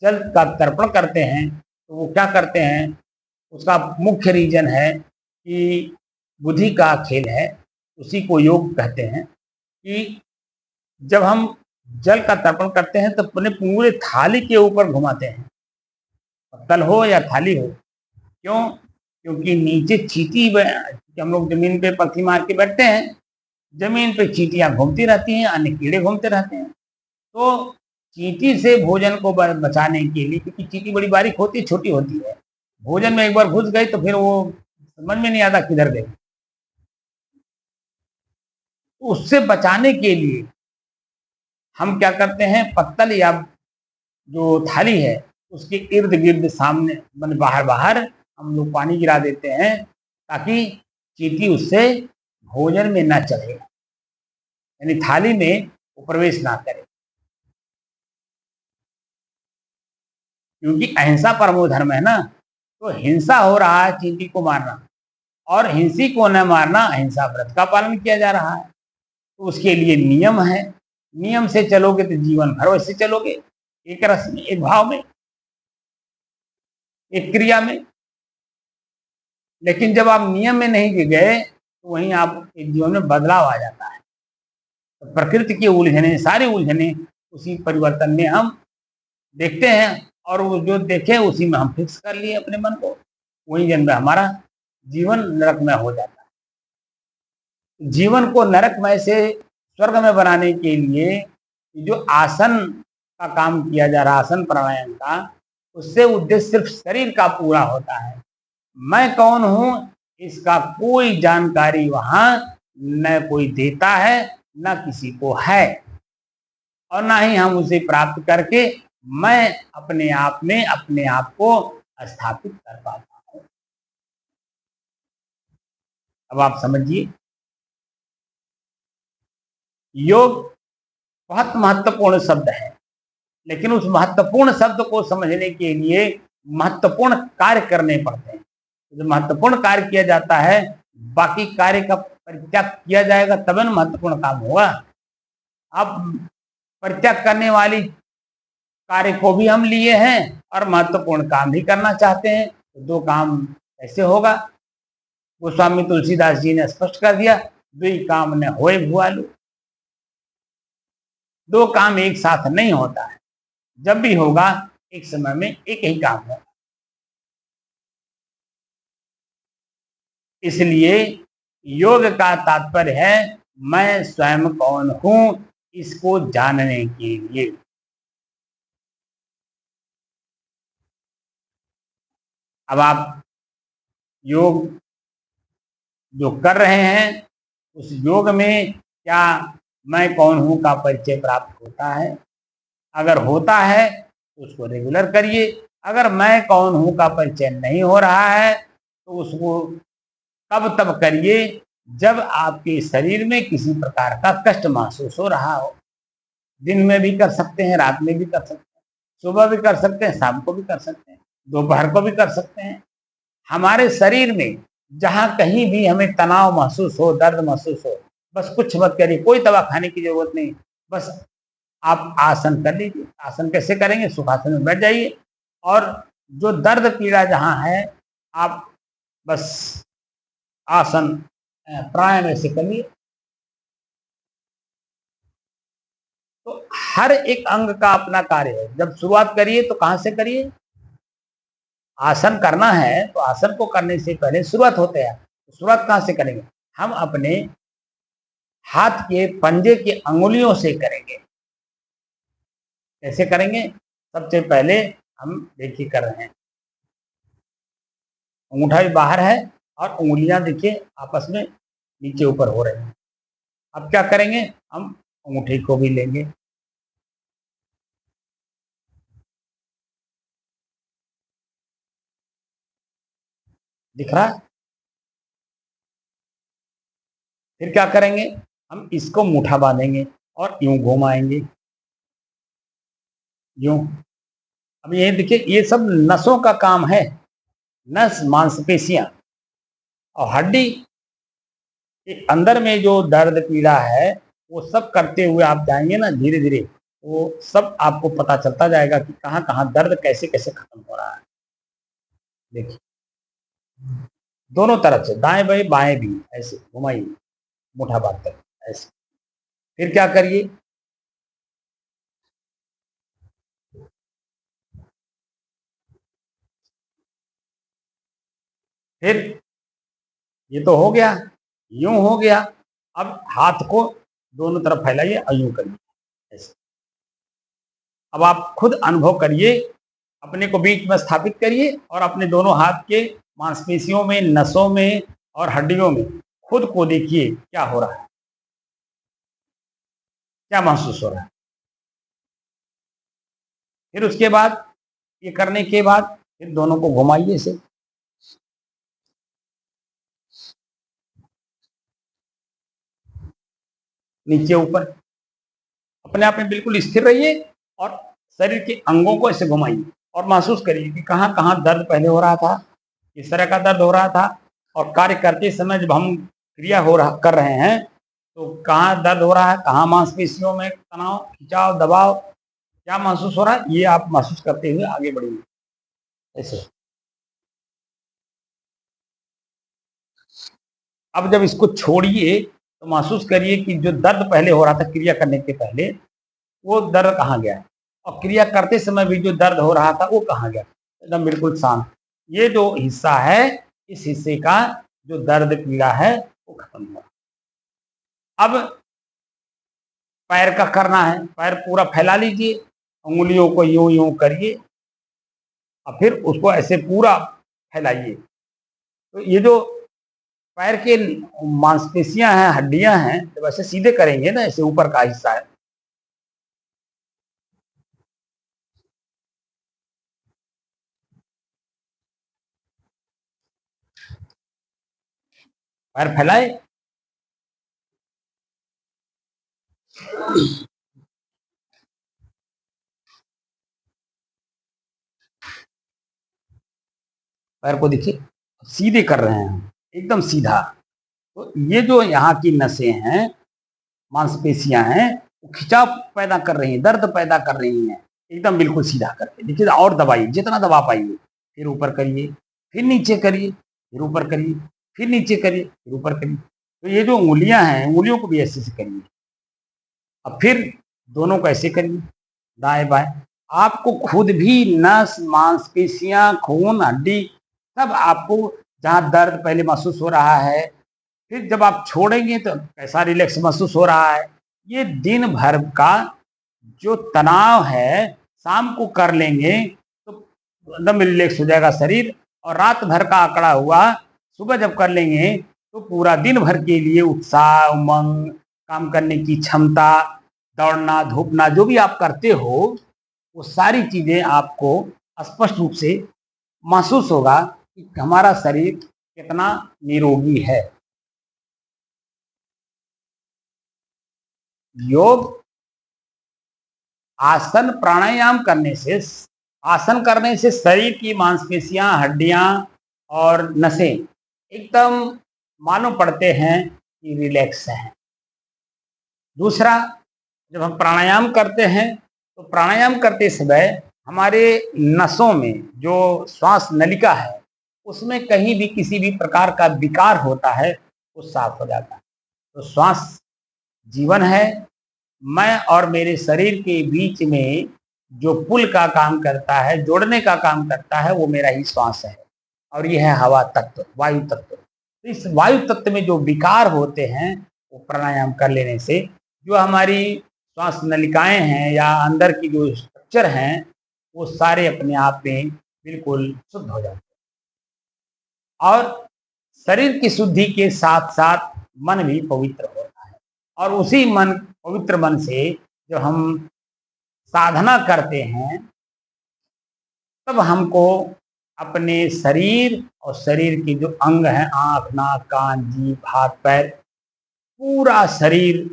जल का तर्पण करते हैं, तो वो क्या करते हैं, उसका मुख्य रीजन है कि बुद्धि का खेल है, उसी को योग कहते हैं। कि जब हम जल का तर्पण करते हैं तो अपने पूरे थाली के ऊपर घुमाते हैं, तल हो या थाली हो। क्यों? क्योंकि नीचे चींटी, हम लोग जमीन पे पलथी मार के बैठते हैं, जमीन पे चींटियां घूमती रहती हैं, अन्य कीड़े घूमते रहते हैं। तो चींटी से भोजन को बचाने के लिए, क्योंकि चींटी बड़ी बारीक होती है, छोटी होती है, भोजन में एक बार घुस गई तो फिर वो समझ में नहीं आता किधर गई। उससे बचाने के लिए हम क्या करते हैं, पत्तल या जो थाली है उसके इर्द गिर्द सामने बाहर बाहर हम लोग पानी गिरा देते हैं, ताकि चींटी उससे भोजन में ना चढ़े, यानी थाली में वो प्रवेश ना करे। क्योंकि अहिंसा परमो धर्म है ना, तो हिंसा हो रहा है चींटी को मारना, और हिंसी को न मारना, अहिंसा व्रत का पालन किया जा रहा है। तो उसके लिए नियम है, नियम से चलोगे तो जीवन भर वैसे चलोगे, एक रस में, एक भाव में, एक क्रिया में। लेकिन जब आप नियम में नहीं गए तो वहीं आप एक जीवन में बदलाव आ जाता है। तो प्रकृति की उलझने, सारी उलझने उसी परिवर्तन में हम देखते हैं, और वो जो देखे उसी में हम फिक्स कर लिए अपने मन को, वही जन्म हमारा जीवन नरकमय हो जाता है। जीवन को नरकमय से स्वर्ग में बनाने के लिए जो आसन का काम किया जा रहा, आसन प्राणायाम का, उससे उद्देश्य सिर्फ शरीर का पूरा होता है। मैं कौन हूं इसका कोई जानकारी वहां न कोई देता है, न किसी को है, और ना ही हम उसे प्राप्त करके मैं अपने आप में अपने आप को स्थापित कर पाता हूं। अब आप समझिए, योग बहुत महत्वपूर्ण शब्द है, लेकिन उस महत्वपूर्ण शब्द को समझने के लिए महत्वपूर्ण कार्य करने पड़ते हैं। जो महत्वपूर्ण कार्य किया जाता है, बाकी कार्य का परित्याग किया जाएगा तब न महत्वपूर्ण काम होगा। अब परित्याग करने वाली कार्य को भी हम लिए हैं और महत्वपूर्ण काम भी करना चाहते हैं, तो दो काम कैसे होगा? गोस्वामी तुलसीदास जी ने स्पष्ट कर दिया, दुई काम न होए भुआलू। दो काम एक साथ नहीं होता है, जब भी होगा एक समय में एक ही काम होगा। इसलिए योग का तात्पर्य है मैं स्वयं कौन हूं, इसको जानने के लिए। अब आप योग जो कर रहे हैं, उस योग में क्या मैं कौन हूं का परिचय प्राप्त होता है? अगर होता है तो उसको रेगुलर करिए। अगर मैं कौन हूं का परिचय नहीं हो रहा है तो उसको तब करिए जब आपके शरीर में किसी प्रकार का कष्ट महसूस हो रहा हो। दिन में भी कर सकते हैं, रात में भी कर सकते हैं, सुबह भी कर सकते हैं, शाम को भी कर सकते हैं, दोपहर को भी कर सकते हैं। हमारे शरीर में जहां कहीं भी हमें तनाव महसूस हो, दर्द महसूस हो, बस कुछ मत करिए, कोई दवा खाने की जरूरत नहीं, बस आप आसन कर लीजिए। आसन कैसे करेंगे? सुखासन में बैठ जाइए, और जो दर्द पीड़ा जहां है आप बस आसन प्राणायाम ऐसे करिए। तो हर एक अंग का अपना कार्य है। जब शुरुआत करिए तो कहां से करिए? आसन करना है तो आसन को करने से पहले शुरुआत होते हैं। तो शुरुआत कहां से करेंगे? हम अपने हाथ के पंजे की अंगुलियों से करेंगे। कैसे करेंगे? सबसे पहले हम देखिए कर रहे हैं, अंगूठा भी बाहर है और उंगलियां देखिए आपस में नीचे ऊपर हो रही हैं। अब क्या करेंगे, हम अंगूठे को भी लेंगे, दिख रहा है। फिर क्या करेंगे, हम इसको मुठा बांधेंगे और यूं घुमाएंगे, यूं। अब ये देखिए, ये सब नसों का काम है, नस मांसपेशियां और हड्डी के अंदर में जो दर्द पीड़ा है, वो सब करते हुए आप जाएंगे ना धीरे धीरे, वो सब आपको पता चलता जाएगा कि कहाँ कहाँ दर्द कैसे कैसे खत्म हो रहा है। देखिए, दोनों तरफ से, दाएं बाएं बाएं भी ऐसे घुमाइए, मुठा बांध कर ऐसे। फिर क्या करिए, फिर ये तो हो गया, यूं हो गया। अब हाथ को दोनों तरफ फैलाइए और यूं करिए ऐसे। अब आप खुद अनुभव करिए, अपने को बीच में स्थापित करिए और अपने दोनों हाथ के मांसपेशियों में, नसों में और हड्डियों में खुद को देखिए क्या हो रहा है, क्या महसूस हो रहा है। फिर उसके बाद, ये करने के बाद फिर दोनों को घुमाइए से, नीचे ऊपर, अपने आप में बिल्कुल स्थिर रहिए और शरीर के अंगों को ऐसे घुमाइए और महसूस करिए कि कहाँ कहाँ दर्द पहले हो रहा था, किस तरह का दर्द हो रहा था। और कार्य करते समय जब हम क्रिया कर रहे हैं, तो कहाँ दर्द हो रहा है, कहाँ मांसपेशियों में तनाव, खिंचाव, दबाव, क्या महसूस हो रहा है, ये आप महसूस करते हुए आगे बढ़िए ऐसे। अब जब इसको छोड़िए तो महसूस करिए कि जो दर्द पहले हो रहा था क्रिया करने के पहले, वो दर्द कहाँ गया, और क्रिया करते समय भी जो दर्द हो रहा था वो कहाँ गया, एकदम बिल्कुल शांत। ये जो हिस्सा है, इस हिस्से का जो दर्द पीड़ा है वो खत्म हुआ। अब पैर का करना है, पैर पूरा फैला लीजिए, उंगलियों को यूं यूं करिए और फिर उसको ऐसे पूरा फैलाइए। तो ये जो पैर के मांसपेशियां हैं, हड्डियां हैं, जब ऐसे सीधे करेंगे ना, ऐसे ऊपर का हिस्सा है, पैर फैलाए, पैर को देखिए सीधे कर रहे हैं, एकदम सीधा। तो ये जो यहाँ की नसें हैं, मांसपेशियां हैं, वो खिंचाव पैदा कर रही हैं, दर्द पैदा कर रही हैं, एकदम बिल्कुल सीधा करके देखिए। और दबाइए, जितना दबा पाइए, फिर ऊपर करिए, फिर नीचे करिए, फिर ऊपर करिए, फिर नीचे करिए, फिर ऊपर करिए। तो ये जो उंगलियां हैं, उंगलियों को भी ऐसे से करिए। अब फिर दोनों को ऐसे करिए, दाएं बाएं। आपको खुद भी नस, मांसपेशियां, खून, हड्डी, सब आपको जहाँ दर्द पहले महसूस हो रहा है, फिर जब आप छोड़ेंगे तो कैसा रिलैक्स महसूस हो रहा है। ये दिन भर का जो तनाव है, शाम को कर लेंगे तो एकदम रिलैक्स हो जाएगा शरीर, और रात भर का आंकड़ा हुआ सुबह जब कर लेंगे तो पूरा दिन भर के लिए उत्साह, उमंग, काम करने की क्षमता, दौड़ना धूपना जो भी आप करते हो, वो सारी चीजें आपको स्पष्ट रूप से महसूस होगा कि हमारा शरीर कितना निरोगी है। योग, आसन प्राणायाम करने से, आसन करने से शरीर की मांसपेशियां, हड्डियां और नसें एकदम मालूम पड़ते हैं कि रिलैक्स हैं। दूसरा, जब हम प्राणायाम करते हैं तो प्राणायाम करते समय हमारे नसों में जो श्वास नलिका है, उसमें कहीं भी किसी भी प्रकार का विकार होता है वो साफ हो जाता है। तो श्वास जीवन है। मैं और मेरे शरीर के बीच में जो पुल का काम करता है, जोड़ने का काम करता है, वो मेरा ही श्वास है, और ये है हवा तत्व, वायु तत्व। तो इस वायु तत्व में जो विकार होते हैं, वो प्राणायाम कर लेने से, जो हमारी श्वास नलिकाएं हैं या अंदर की जो स्ट्रक्चर हैं, वो सारे अपने आप में बिल्कुल शुद्ध हो जाते हैं। और शरीर की शुद्धि के साथ साथ मन भी पवित्र होता है। और उसी मन, पवित्र मन से जो हम साधना करते हैं, तब हमको अपने शरीर और शरीर के जो अंग हैं, आंख, नाक, कान, जीभ, हाथ, पैर, पूरा शरीर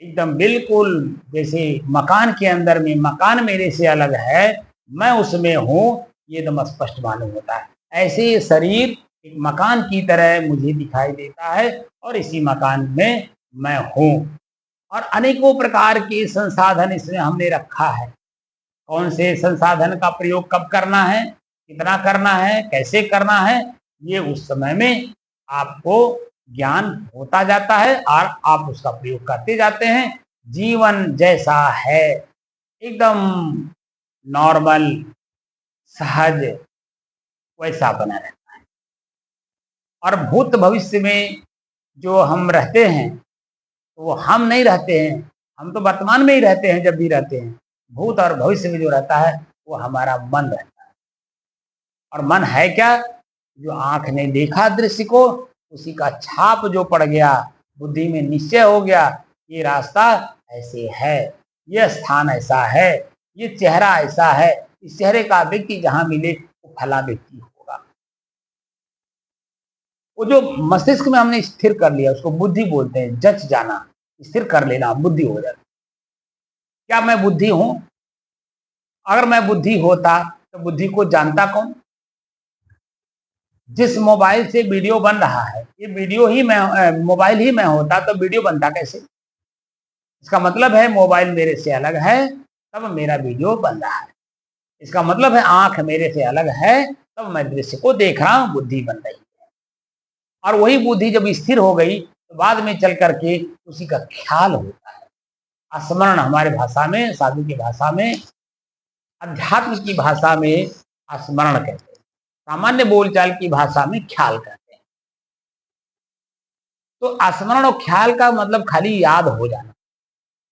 एकदम बिल्कुल जैसे मकान के अंदर में, मकान मेरे से अलग है, मैं उसमें हूँ, ये एकदम स्पष्ट मालूम होता है। ऐसे ये शरीर एक मकान की तरह मुझे दिखाई देता है और इसी मकान में मैं हूँ। और अनेकों प्रकार के संसाधन इसमें हमने रखा है। कौन से संसाधन का प्रयोग कब करना है, कितना करना है, कैसे करना है, ये उस समय में आपको ज्ञान होता जाता है और आप उसका प्रयोग करते जाते हैं। जीवन जैसा है, एकदम नॉर्मल, सहज, वैसा बना रहता है। और भूत भविष्य में जो हम रहते हैं, तो वो हम नहीं रहते हैं, हम तो वर्तमान में ही रहते हैं जब भी रहते हैं। भूत और भविष्य में जो रहता है वो हमारा मन रहता है। और मन है क्या? जो आंख ने देखा दृश्य को, उसी का छाप जो पड़ गया, बुद्धि में निश्चय हो गया, ये रास्ता ऐसे है, ये स्थान ऐसा है, ये चेहरा ऐसा है, इस चेहरे का व्यक्ति जहां मिले वो फला व्यक्ति होगा। वो जो मस्तिष्क में हमने स्थिर कर लिया, उसको बुद्धि बोलते हैं। जच जाना, स्थिर कर लेना, बुद्धि हो जाती। क्या मैं बुद्धि हूं? अगर मैं बुद्धि होता तो बुद्धि को जानता कौन? जिस मोबाइल से वीडियो बन रहा है, ये वीडियो ही मैं, मोबाइल ही मैं होता तो वीडियो बनता कैसे? इसका मतलब है मोबाइल मेरे से अलग है, तब मेरा वीडियो बन रहा है। इसका मतलब है आंख मेरे से अलग है, तब मैं दृश्य को देख रहा हूं, बुद्धि बन रही है। और वही बुद्धि जब स्थिर हो गई तो बाद में चल करके उसी का ख्याल होता है। स्मरण हमारे भाषा में, साधु की भाषा में, अध्यात्म की भाषा में स्मरण कहते हैं, सामान्य बोलचाल की भाषा में ख्याल कहते हैं। तो स्मरण और ख्याल का मतलब खाली याद हो जाना।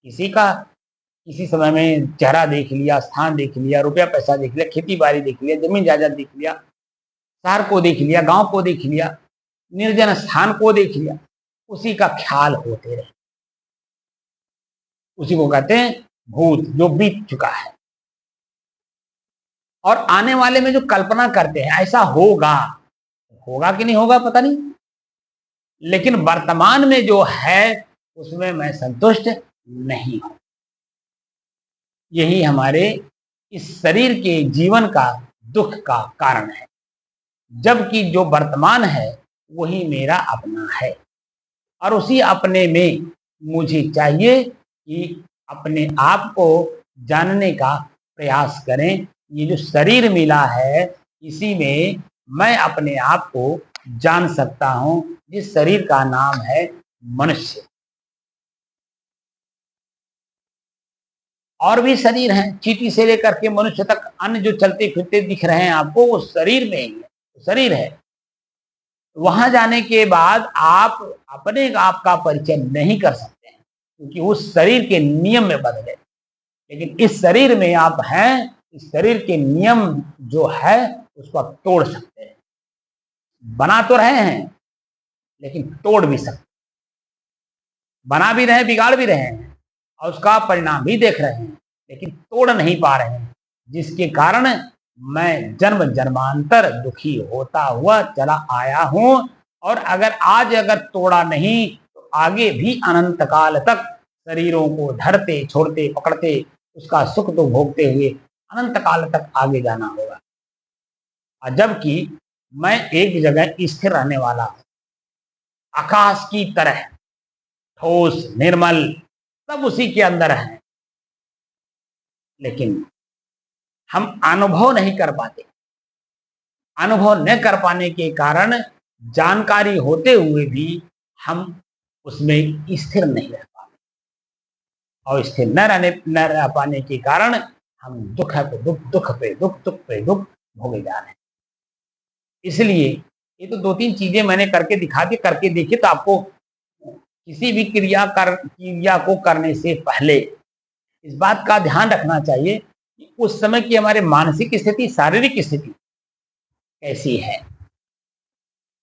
किसी का किसी समय में चेहरा देख लिया, स्थान देख लिया, रुपया पैसा देख लिया, खेती बाड़ी देख लिया, जमीन जायदाद देख लिया, शहर को देख लिया, गांव को देख लिया, निर्जन स्थान को देख लिया, उसी का ख्याल होते रहे। उसी को कहते हैं भूत, जो बीत चुका है। और आने वाले में जो कल्पना करते हैं ऐसा होगा, होगा कि नहीं होगा पता नहीं, लेकिन वर्तमान में जो है उसमें मैं संतुष्ट नहीं हूं। यही हमारे इस शरीर के जीवन का दुख का कारण है। जबकि जो वर्तमान है वही मेरा अपना है, और उसी अपने में मुझे चाहिए कि अपने आप को जानने का प्रयास करें। ये जो शरीर मिला है, इसी में मैं अपने आप को जान सकता हूं, जिस शरीर का नाम है मनुष्य। और भी शरीर हैं, चींटी से लेकर के मनुष्य तक, अन्य जो चलते फिरते दिख रहे हैं आपको, वो शरीर में ही है, शरीर है। वहां जाने के बाद आप अपने आप का परिचय नहीं कर सकते हैं, क्योंकि उस शरीर के नियम में बंध गए। लेकिन इस शरीर में आप हैं, इस शरीर के नियम जो है उसको आप तोड़ सकते हैं। बना तो रहे हैं लेकिन तोड़ भी सकते हैं। बना भी रहे हैं, बिगाड़ भी रहे हैं, और उसका परिणाम भी देख रहे हैं, लेकिन तोड़ नहीं पा रहे हैं, जिसके कारण मैं जन्म जन्मांतर दुखी होता हुआ चला आया हूं। और अगर तोड़ा नहीं तो आगे भी अनंत काल तक शरीरों को धरते, छोड़ते, पकड़ते, उसका सुख तो भोगते हुए अनंत काल तक आगे जाना होगा। और जबकि मैं एक जगह स्थिर रहने वाला हूं, आकाश की तरह ठोस, निर्मल, सब उसी के अंदर है, लेकिन हम अनुभव नहीं कर पाते। अनुभव न कर पाने के कारण, जानकारी होते हुए भी हम उसमें स्थिर नहीं रह पाते, और स्थिर न रह पाने के कारण हम दुख पे दुख, दुख पे दुख, दुख पे दुख भोगे जा रहे हैं। इसलिए ये तो 2-3 चीजें मैंने करके दिखा दी, करके देखिए तो आपको किसी भी क्रिया को करने से पहले इस बात का ध्यान रखना चाहिए कि उस समय की हमारे मानसिक स्थिति, शारीरिक स्थिति कैसी है।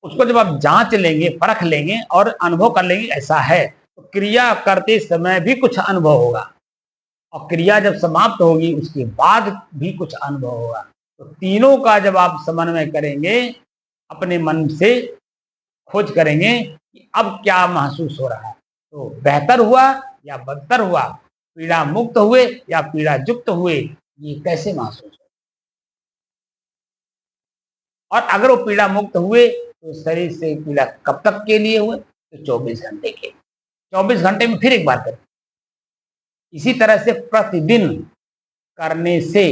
उसको जब आप जांच लेंगे, परख लेंगे और अनुभव कर लेंगे ऐसा है, तो क्रिया करते समय भी कुछ अनुभव होगा और क्रिया जब समाप्त होगी उसके बाद भी कुछ अनुभव होगा। तो तीनों का जब आप समन्वय करेंगे, अपने मन से खोज करेंगे कि अब क्या महसूस हो रहा है, तो बेहतर हुआ या बदतर हुआ, पीड़ा मुक्त हुए या पीड़ा युक्त हुए, ये कैसे महसूस हो। और अगर वो पीड़ा मुक्त हुए तो शरीर से पीड़ा कब तक के लिए हुए, तो 24 घंटे के। 24 घंटे में फिर एक बार करें। इसी तरह से प्रतिदिन करने से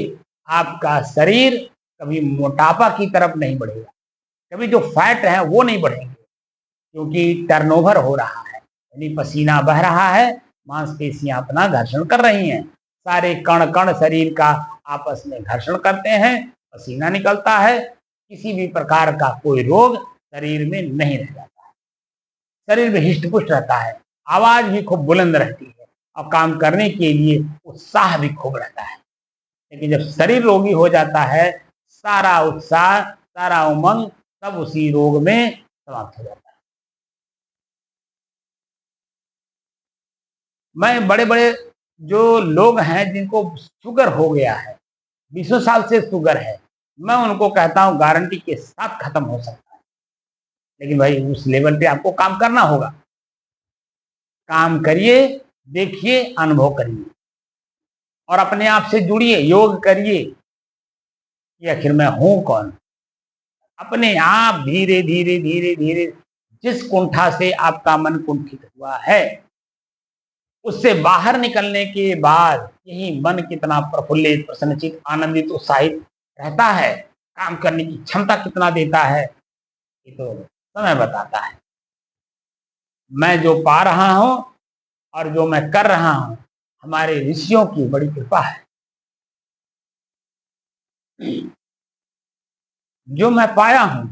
आपका शरीर कभी मोटापा की तरफ नहीं बढ़ेगा, कभी जो फैट है वो नहीं बढ़ेंगे, क्योंकि टर्नओवर हो रहा है, यानी पसीना बह रहा है, मांसपेशियां अपना घर्षण कर रही हैं, सारे कण कण शरीर का आपस में घर्षण करते हैं, पसीना निकलता है, किसी भी प्रकार का कोई रोग शरीर में नहीं रह जाता है, शरीर में हिष्ट पुष्ट रहता है, आवाज भी खूब बुलंद रहती है और काम करने के लिए उत्साह भी खूब रहता है। लेकिन जब शरीर रोगी हो जाता है, सारा उत्साह, सारा उमंग सब उसी रोग में समाप्त हो जाता है। मैं बड़े बड़े जो लोग हैं जिनको शुगर हो गया है, 20 साल से शुगर है, मैं उनको कहता हूं गारंटी के साथ खत्म हो सकता है। लेकिन भाई उस लेवल पे आपको काम करना होगा, काम करिए, देखिए, अनुभव करिए और अपने आप से जुड़िए, योग करिए कि आखिर मैं हूं कौन। अपने आप धीरे धीरे धीरे धीरे जिस कुंठा से आपका मन कुंठित हुआ है, उससे बाहर निकलने के बाद यही मन कितना प्रफुल्लित, प्रसन्नचित, आनंदित, उत्साहित रहता है, काम करने की क्षमता कितना देता है, ये तो समय बताता है। मैं जो पा रहा हूं और जो मैं कर रहा हूं, हमारे ऋषियों की बड़ी कृपा है। जो मैं पाया हूं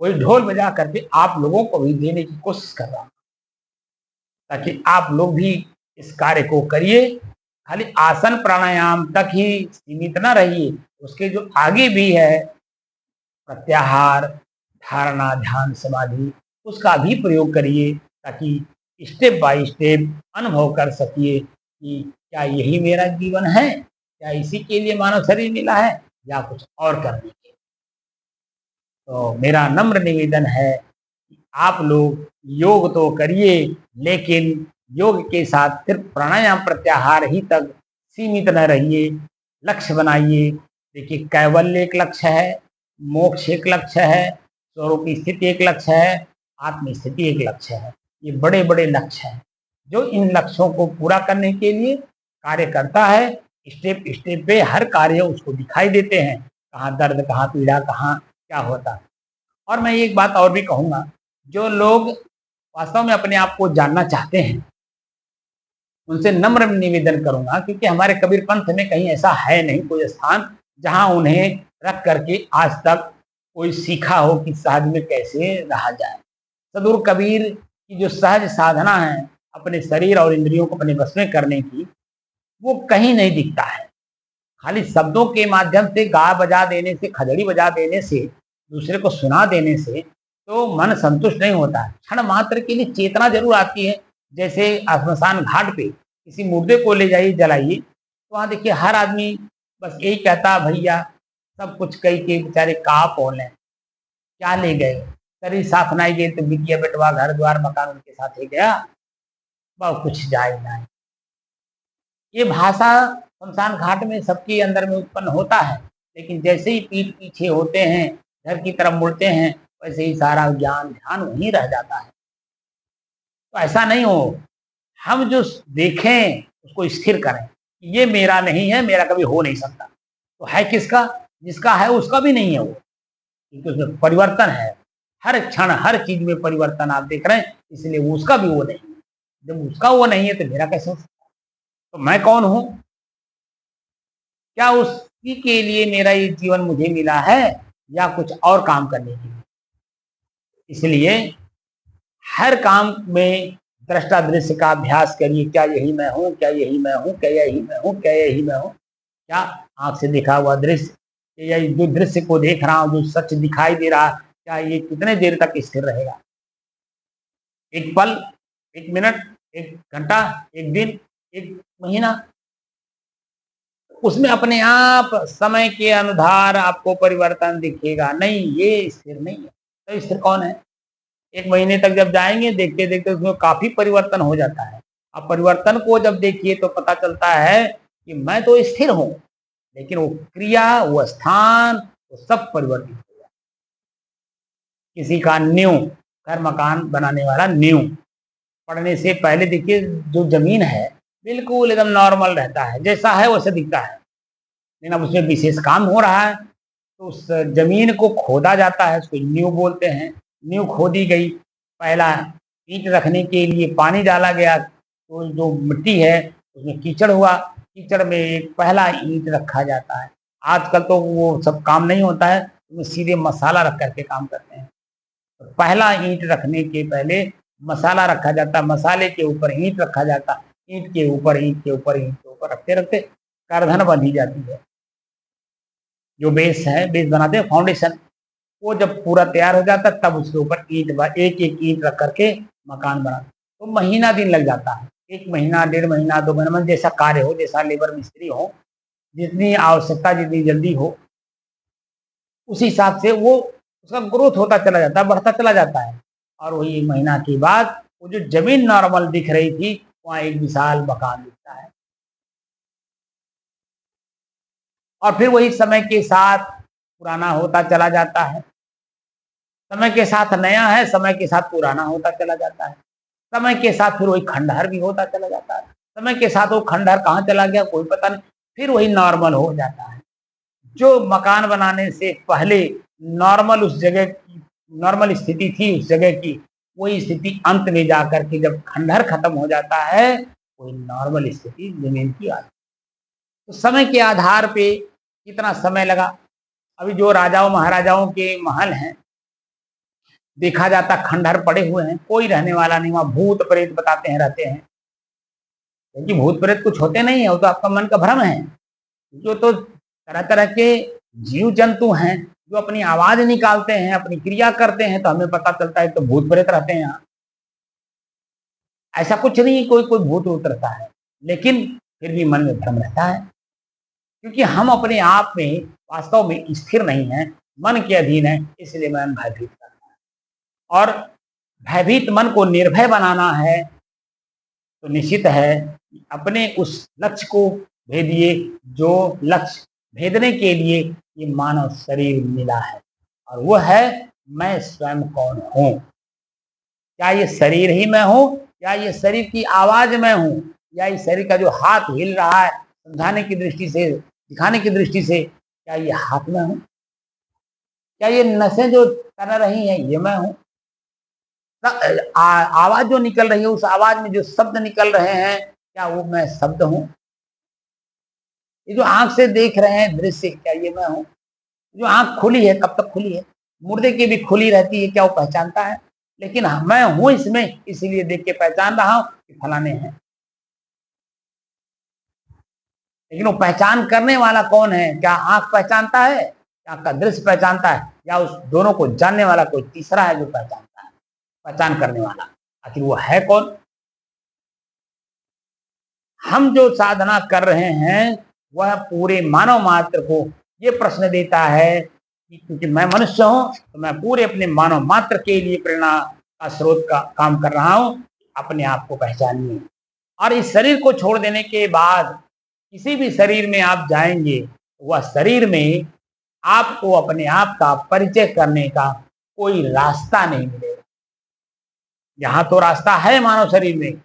वही ढोल बजा करके आप लोगों को भी देने की कोशिश कर रहा हूं, ताकि आप लोग भी इस कार्य को करिए। खाली आसन प्राणायाम तक ही सीमित न रहिए, उसके जो आगे भी है प्रत्याहार, धारणा, ध्यान, समाधि, उसका भी प्रयोग करिए, ताकि स्टेप बाय स्टेप अनुभव कर सकिए कि क्या यही मेरा जीवन है, क्या इसी के लिए मानव शरीर मिला है या कुछ और करने के। तो मेरा नम्र निवेदन है कि आप लोग योग तो करिए, लेकिन योग के साथ सिर्फ प्राणायाम प्रत्याहार ही तक सीमित न रहिए, लक्ष्य बनाइए। देखिए, कैवल्य एक लक्ष्य है, मोक्ष एक लक्ष्य है, स्वरूप की स्थिति एक लक्ष्य है, आत्म स्थिति एक लक्ष्य है। ये बड़े बड़े लक्ष्य हैं, जो इन लक्ष्यों को पूरा करने के लिए कार्य करता है। स्टेप स्टेप पे हर कार्य उसको दिखाई देते हैं, कहाँ दर्द, कहाँ पीड़ा, कहाँ क्या होता है। और मैं एक बात और भी कहूँगा, जो लोग वास्तव में अपने आप को जानना चाहते हैं, उनसे नम्र निवेदन करूंगा, क्योंकि हमारे कबीर पंथ में कहीं ऐसा है नहीं कोई स्थान जहां उन्हें रख करके आज तक कोई सीखा हो कि सहज में कैसे रहा जाए। सदगुरु कबीर की जो सहज साधना है अपने शरीर और इंद्रियों को अपने बस में करने की, वो कहीं नहीं दिखता है। खाली शब्दों के माध्यम से, गा बजा देने से, खजड़ी बजा देने से, दूसरे को सुना देने से तो मन संतुष्ट नहीं होता है। क्षण मात्र के लिए चेतना जरूर आती है। जैसे श्मशान घाट पे किसी मुर्दे को ले जाइए, जलाइए, तो वहां देखिए हर आदमी बस यही कहता, भैया सब कुछ कही के बेचारे कहा पहुंच लें, क्या ले गए, शरीर साथ नहीं गए तो बिटिया बेटवा घर द्वार मकान उनके साथ ही गया, बहुत कुछ जाए ना। ये भाषा शमशान घाट में सबके अंदर में उत्पन्न होता है, लेकिन जैसे ही पीठ पीछे होते हैं, घर की तरफ मुड़ते हैं, वैसे ही सारा ज्ञान ध्यान वहीं रह जाता है। तो ऐसा नहीं हो, हम जो देखें उसको स्थिर करें, ये मेरा नहीं है, मेरा कभी हो नहीं सकता। तो है किसका? जिसका है उसका भी नहीं है वो, क्योंकि उसमें परिवर्तन है। हर क्षण हर चीज में परिवर्तन आप देख रहे हैं, इसलिए उसका भी वो नहीं है। जब उसका वो नहीं है तो मेरा कैसे हो सकता है? तो मैं कौन हूं? क्या उसी के लिए मेरा ये जीवन मुझे मिला है या कुछ और काम करने के लिए? इसलिए हर काम में दृष्टा दृश्य का अभ्यास करिए। क्या यही मैं हूँ? क्या यही मैं हूँ? क्या यही मैं हूँ? क्या यही मैं हूँ? क्या आंख से देखा हुआ दृश्य, या जो दृश्य को देख रहा हूँ, जो सच दिखाई दे रहा, क्या ये कितने देर तक स्थिर रहेगा? एक पल, एक मिनट, एक घंटा, एक दिन, एक महीना? उसमें अपने आप समय के अनुसार आपको परिवर्तन दिखेगा नहीं, ये स्थिर नहीं है। तो स्थिर कौन है? 1 महीने तक जब जाएँगे देखते-देखते उसमें काफ़ी परिवर्तन हो जाता है। अब परिवर्तन को जब देखिए तो पता चलता है कि मैं तो स्थिर हूँ, लेकिन वो क्रिया, वो स्थान, वो सब परिवर्तित हो गया। किसी का नींव, घर मकान बनाने वाला नींव पड़ने से पहले देखिए जो ज़मीन है, बिल्कुल एकदम नॉर्मल रहता है, जैसा है वैसे दिखता है। लेकिन अब उसमें विशेष काम हो रहा है, तो उस ज़मीन को खोदा जाता है, उसको नींव बोलते हैं। नींव खोदी गई, पहला ईंट रखने के लिए पानी डाला गया, तो जो मिट्टी है उसमें कीचड़ हुआ, कीचड़ में एक पहला ईंट रखा जाता है। आजकल तो वो सब काम नहीं होता है, उसमें सीधे मसाला रख कर के काम करते हैं। तो पहला ईंट रखने के पहले मसाला रखा जाता है, मसाले के ऊपर ईंट रखा जाता, ईंट के ऊपर ईंट के ऊपर ईंट के ऊपर रखते-रखते करधन बंधी जाती है। जो बेस है, बेस बनाते हैं फाउंडेशन, वो जब पूरा तैयार हो जाता है तब उसके ऊपर एक-एक ईंट रख कर के मकान बनाते। तो महीना दिन लग जाता है। 1 महीना, डेढ़ महीना, 2 महीना मतलब जैसा कार्य हो, जैसा लेबर मिस्त्री हो, जितनी आवश्यकता जितनी जल्दी हो, उस हिसाब से वो उसका ग्रोथ होता चला जाता है, बढ़ता चला जाता है। और वही 1 महीना के बाद वो जो ज़मीन नॉर्मल दिख रही थी, वहाँ एक विशाल मकान दिखता है। और फिर वही समय के साथ पुराना होता चला जाता है। समय के साथ नया है, समय के साथ पुराना होता चला जाता है। समय के साथ फिर वही खंडहर भी होता चला जाता है। समय के साथ वो खंडहर कहाँ चला गया कोई पता नहीं, फिर वही नॉर्मल हो जाता है। जो मकान बनाने से पहले नॉर्मल उस जगह की नॉर्मल स्थिति थी उस जगह की, वही स्थिति अंत में जाकर के जब खंडहर खत्म हो जाता है, वही नॉर्मल स्थिति ज़मीन की आती है। तो समय के आधार पे कितना समय लगा, अभी जो राजाओं महाराजाओं के महल हैं, देखा जाता खंडहर पड़े हुए हैं, कोई रहने वाला नहीं, वहाँ भूत प्रेत बताते हैं रहते हैं। क्योंकि भूत प्रेत कुछ होते नहीं है, वो तो आपका मन का भ्रम है। जो तो तरह-तरह के जीव जंतु हैं, जो अपनी आवाज़ निकालते हैं, अपनी क्रिया करते हैं, तो हमें पता चलता है तो भूत प्रेत रहते हैं यहाँ। ऐसा कुछ नहीं कोई कोई भूत वूत रहता है, लेकिन फिर भी मन में भ्रम रहता है, क्योंकि हम अपने आप में वास्तव में स्थिर नहीं हैं, मन के अधीन हैं, इसलिए मन भयभीत करता है। और भयभीत मन को निर्भय बनाना है, तो निश्चित है कि अपने उस लक्ष्य को भेदिए, जो लक्ष्य भेदने के लिए ये मानव शरीर मिला है, और वो है मैं स्वयं कौन हूँ। क्या ये शरीर ही मैं हूँ, या ये शरीर की आवाज़ मैं हूँ, या इस शरीर का जो हाथ हिल रहा है समझाने की दृष्टि से, दिखाने की दृष्टि से, क्या ये हाथ मैं हूँ? क्या ये नसें जो तन रही हैं ये मैं हूँ? आवाज़ जो निकल रही है, उस आवाज़ में जो शब्द निकल रहे हैं, क्या वो मैं शब्द हूँ? ये जो आँख से देख रहे हैं दृश्य, क्या ये मैं हूँ? जो आँख खुली है, कब तक खुली है? मुर्दे की भी खुली रहती है, क्या वो पहचानता है? लेकिन मैं हूँ इसमें, इसीलिए देख के पहचान रहा हूँ कि फलाने हैं। लेकिन वो पहचान करने वाला कौन है? क्या आँख पहचानता है? क्या आँख का दृश्य पहचानता है? या उस दोनों को जानने वाला कोई तीसरा है जो पहचानता है? पहचान करने वाला। आखिर वो है कौन? हम जो साधना कर रहे हैं, वह पूरे मानव मात्र को ये प्रश्न देता है कि क्योंकि मैं मनुष्य हूँ, तो मैं पूरे अपने मानव मात्र के लिए प्रेरणा का स्रोत का काम कर रहा हूँ, अपने आप को पहचानिए। और इस शरीर को छोड़ देने के बाद किसी भी शरीर में आप जाएँगे, वह शरीर में आपको अपने आप का परिचय करने का कोई रास्ता नहीं मिलेगा। यहाँ तो रास्ता है मानव शरीर में।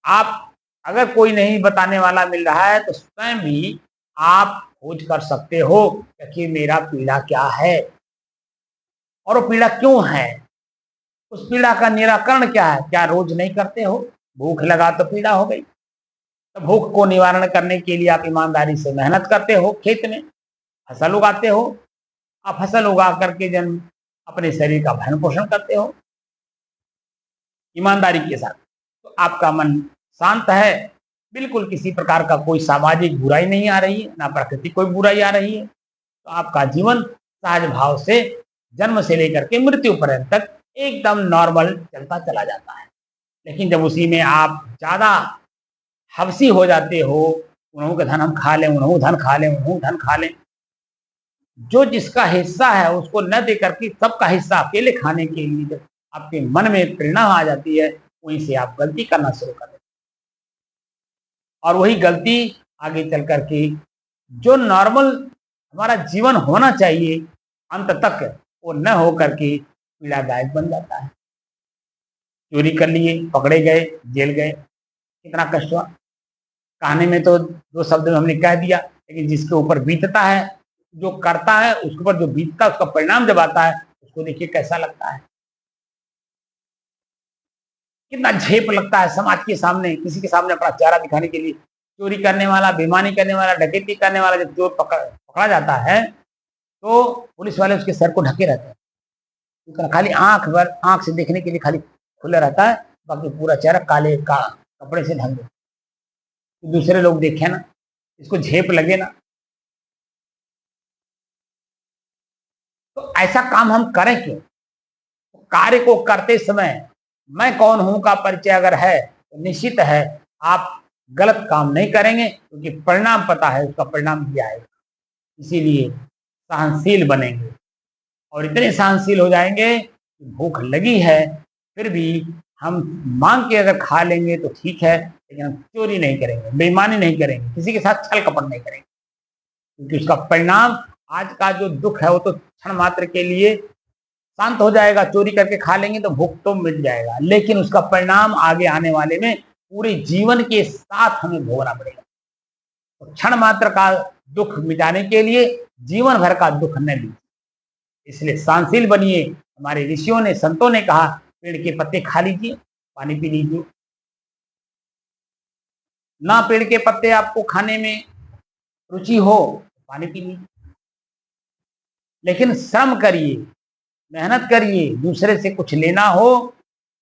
आप अगर कोई नहीं बताने वाला मिल रहा है तो स्वयं भी आप खोज कर सकते हो कि मेरा पीड़ा क्या है और वो पीड़ा क्यों है, उस पीड़ा का निराकरण क्या है। क्या रोज नहीं करते हो? भूख लगा तो पीड़ा हो गई, तो भूख को निवारण करने के लिए आप ईमानदारी से मेहनत करते हो, खेत में फसल उगाते हो, आप फसल उगा करके जन अपने शरीर का भरण पोषण करते हो ईमानदारी के साथ, तो आपका मन शांत है, बिल्कुल किसी प्रकार का कोई सामाजिक बुराई नहीं आ रही है, ना प्रकृति कोई बुराई आ रही है, तो आपका जीवन सहज भाव से जन्म से लेकर के मृत्यु पर्यंत तक एकदम नॉर्मल चलता चला जाता है। लेकिन जब उसी में आप ज़्यादा हवसी हो जाते हो, उन्हों का धन हम खा लें, उन्हों धन खा लें, उन्हों धन खा लें, जो जिसका हिस्सा है उसको न दे करके सबका हिस्सा अकेले खाने के लिए जब आपके मन में प्रेरणा आ जाती है, वहीं से आप गलती करना शुरू कर देते हैं। और वही गलती आगे चल करके जो नॉर्मल हमारा जीवन होना चाहिए अंत तक, वो न हो करके पीड़ादायक बन जाता है। चोरी कर लिए, पकड़े गए, जेल गए, कितना कष्ट हुआ। कहने में तो 2 शब्द में हमने कह दिया, लेकिन जिसके ऊपर बीतता है, जो करता है उसके ऊपर जो बीतता है, उसका परिणाम जब आता है, उसको देखिए कैसा लगता है। कितना झेप लगता है समाज के सामने, किसी के सामने अपना चेहरा दिखाने के लिए। चोरी करने वाला, बेईमानी करने वाला, डकैती करने वाला जब चोर पकड़ा जाता है, तो पुलिस वाले उसके सर को ढके रहते हैं। तो खाली आँख से देखने के लिए खाली खुला रहता है, बाकी पूरा चेहरा काले का कपड़े से ढक देते। तो दूसरे लोग देखें ना, इसको झेप लगे ना, तो ऐसा काम हम करें क्यों? तो कार्य को करते समय मैं कौन हूं का परिचय अगर है, तो निश्चित है आप गलत काम नहीं करेंगे, क्योंकि परिणाम पता है, उसका परिणाम भी आएगा। इसीलिए सहनशील बनेंगे, और इतने सहनशील हो जाएंगे कि भूख लगी है फिर भी हम मांग के अगर खा लेंगे तो ठीक है, लेकिन हम चोरी नहीं करेंगे, बेईमानी नहीं करेंगे, किसी के साथ छल कपट नहीं करेंगे, क्योंकि उसका परिणाम आज का जो दुख है वो तो क्षण मात्र के लिए शांत हो जाएगा। चोरी करके खा लेंगे तो भूख तो मिट जाएगा, लेकिन उसका परिणाम आगे आने वाले में पूरे जीवन के साथ हमें भोगना पड़ेगा। तो क्षण मात्र का दुख मिटाने के लिए जीवन भर का दुख न लीजिए, इसलिए सहनशील बनिए। हमारे ऋषियों ने, संतों ने कहा, पेड़ के पत्ते खा लीजिए, पानी पी लीजिए। ना पेड़ के पत्ते आपको खाने में रुचि हो, पानी पी लीजिए, लेकिन श्रम करिए, मेहनत करिए। दूसरे से कुछ लेना हो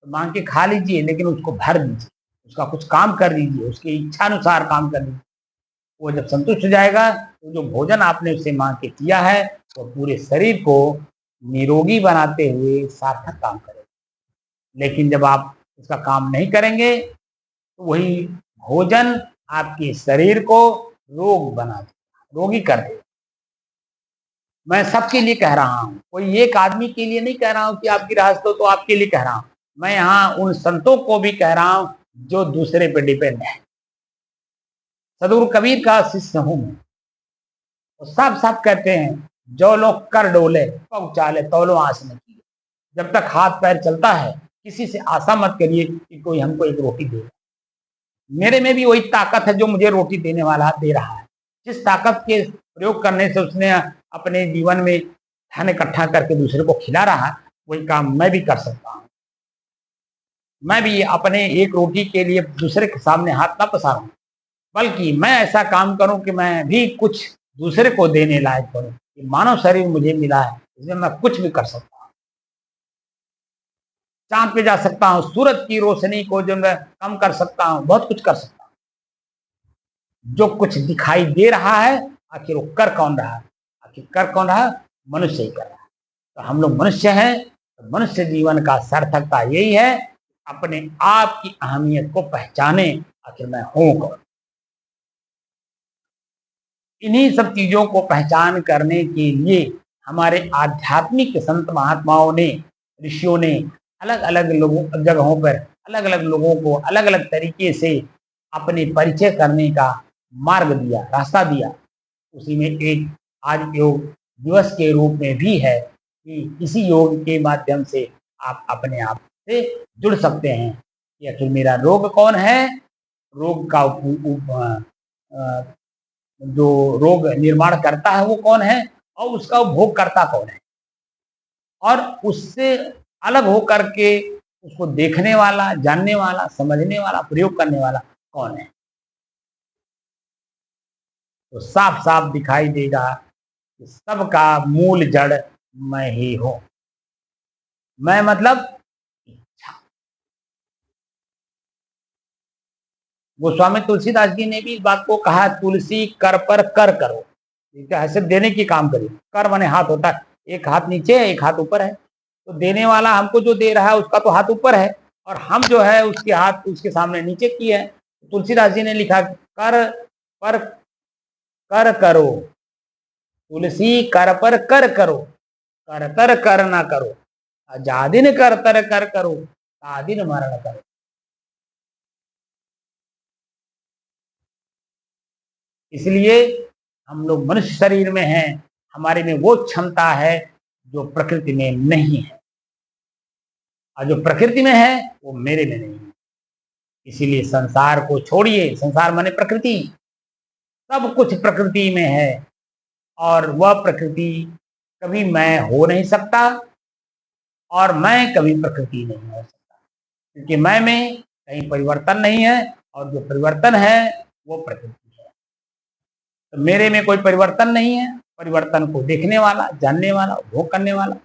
तो मांग के खा लीजिए, लेकिन उसको भर दीजिए, उसका कुछ काम कर दीजिए, उसकी इच्छा अनुसार काम कर दीजिए। वो जब संतुष्ट हो जाएगा तो जो भोजन आपने उससे मांग के किया है वो पूरे शरीर को निरोगी बनाते हुए सार्थक काम करेगा। लेकिन जब आप उसका काम नहीं करेंगे तो वही भोजन आपके शरीर को रोग बना देगा, रोगी कर देगा। मैं सबके लिए कह रहा हूँ, कोई एक आदमी के लिए नहीं कह रहा हूँ कि आप गृहस्थ हो तो आपके लिए कह रहा हूँ। मैं यहाँ उन संतों को भी कह रहा हूँ जो दूसरे पे डिपेंड है। सदगुरु कबीर का शिष्य हूँ मैं, तो साफ साफ कहते हैं, जो लोग कर डोले पहुंचाले तौलो आस न की। जब तक हाथ पैर चलता है, किसी से आशा मत करिए कि कोई हमको एक रोटी देगा। मेरे में भी वही ताकत है जो मुझे रोटी देने वाला दे रहा है। जिस ताकत के प्रयोग करने से उसने अपने जीवन में धन इकट्ठा करके दूसरे को खिला रहा है, वही काम मैं भी कर सकता हूँ। मैं भी अपने एक रोटी के लिए दूसरे के सामने हाथ न पसारूं, बल्कि मैं ऐसा काम करूं कि मैं भी कुछ दूसरे को देने लायक बनूं। ये मानव शरीर मुझे मिला है, इसमें मैं कुछ भी कर सकता हूँ। चांद पे जा सकता हूँ, सूरज की रोशनी को जो मैं कम कर सकता हूँ, बहुत कुछ कर सकता हूँ। जो कुछ दिखाई दे रहा है, आखिर वो कर कौन रहा है? आखिर कर कौन रहा है? मनुष्य ही कर रहा है। तो हम लोग मनुष्य हैं, तो मनुष्य जीवन का सार्थकता यही है, अपने आप की अहमियत को पहचाने, आखिर मैं हूं कौन। इन्हीं सब चीजों को पहचान करने के लिए हमारे आध्यात्मिक संत महात्माओं ने, ऋषियों ने अलग अलग लोगों जगहों पर अलग अलग लोगों को अलग अलग तरीके से अपने परिचय करने का मार्ग दिया, रास्ता दिया। उसी में एक आज योग दिवस के रूप में भी है कि इसी योग के माध्यम से आप अपने आप से जुड़ सकते हैं कि आखिर मेरा रोग कौन है, रोग का जो रोग निर्माण करता है वो कौन है, और उसका उपभोग करता कौन है, और उससे अलग हो करके उसको देखने वाला, जानने वाला, समझने वाला, प्रयोग करने वाला कौन है। तो साफ साफ दिखाई देगा कि सबका मूल जड़ मैं ही हूं। मैं मतलब इच्छा। गोस्वामी तुलसीदास जी ने भी इस बात को कहा, तुलसी कर पर कर करो, ऐसे देने की काम करिए। कर माने हाथ होता है, एक हाथ नीचे है, एक हाथ ऊपर है। तो देने वाला हमको जो दे रहा है उसका तो हाथ ऊपर है और हम जो है उसके हाथ उसके सामने नीचे किए है। तुलसीदास जी ने लिखा कर पर कर करो, तुलसी कर पर कर करो, कर तर कर ना करो, आजादिन कर तर कर करो, आदिन मरण करो। इसलिए हम लोग मनुष्य शरीर में हैं, हमारे में वो क्षमता है जो प्रकृति में नहीं है, और जो प्रकृति में है वो मेरे में नहीं है। इसीलिए संसार को छोड़िए, संसार माने प्रकृति, सब कुछ प्रकृति में है और वह प्रकृति कभी मैं हो नहीं सकता और मैं कभी प्रकृति नहीं हो सकता, क्योंकि मैं में कहीं परिवर्तन नहीं है और जो परिवर्तन है वो प्रकृति है। तो मेरे में कोई परिवर्तन नहीं है, परिवर्तन को देखने वाला, जानने वाला, उपभोग करने वाला,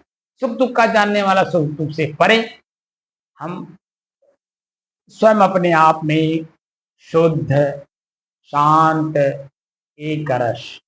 सुख दुख का जानने वाला, सुख दुख से परे हम स्वयं अपने आप में शुद्ध, शांत, एक रस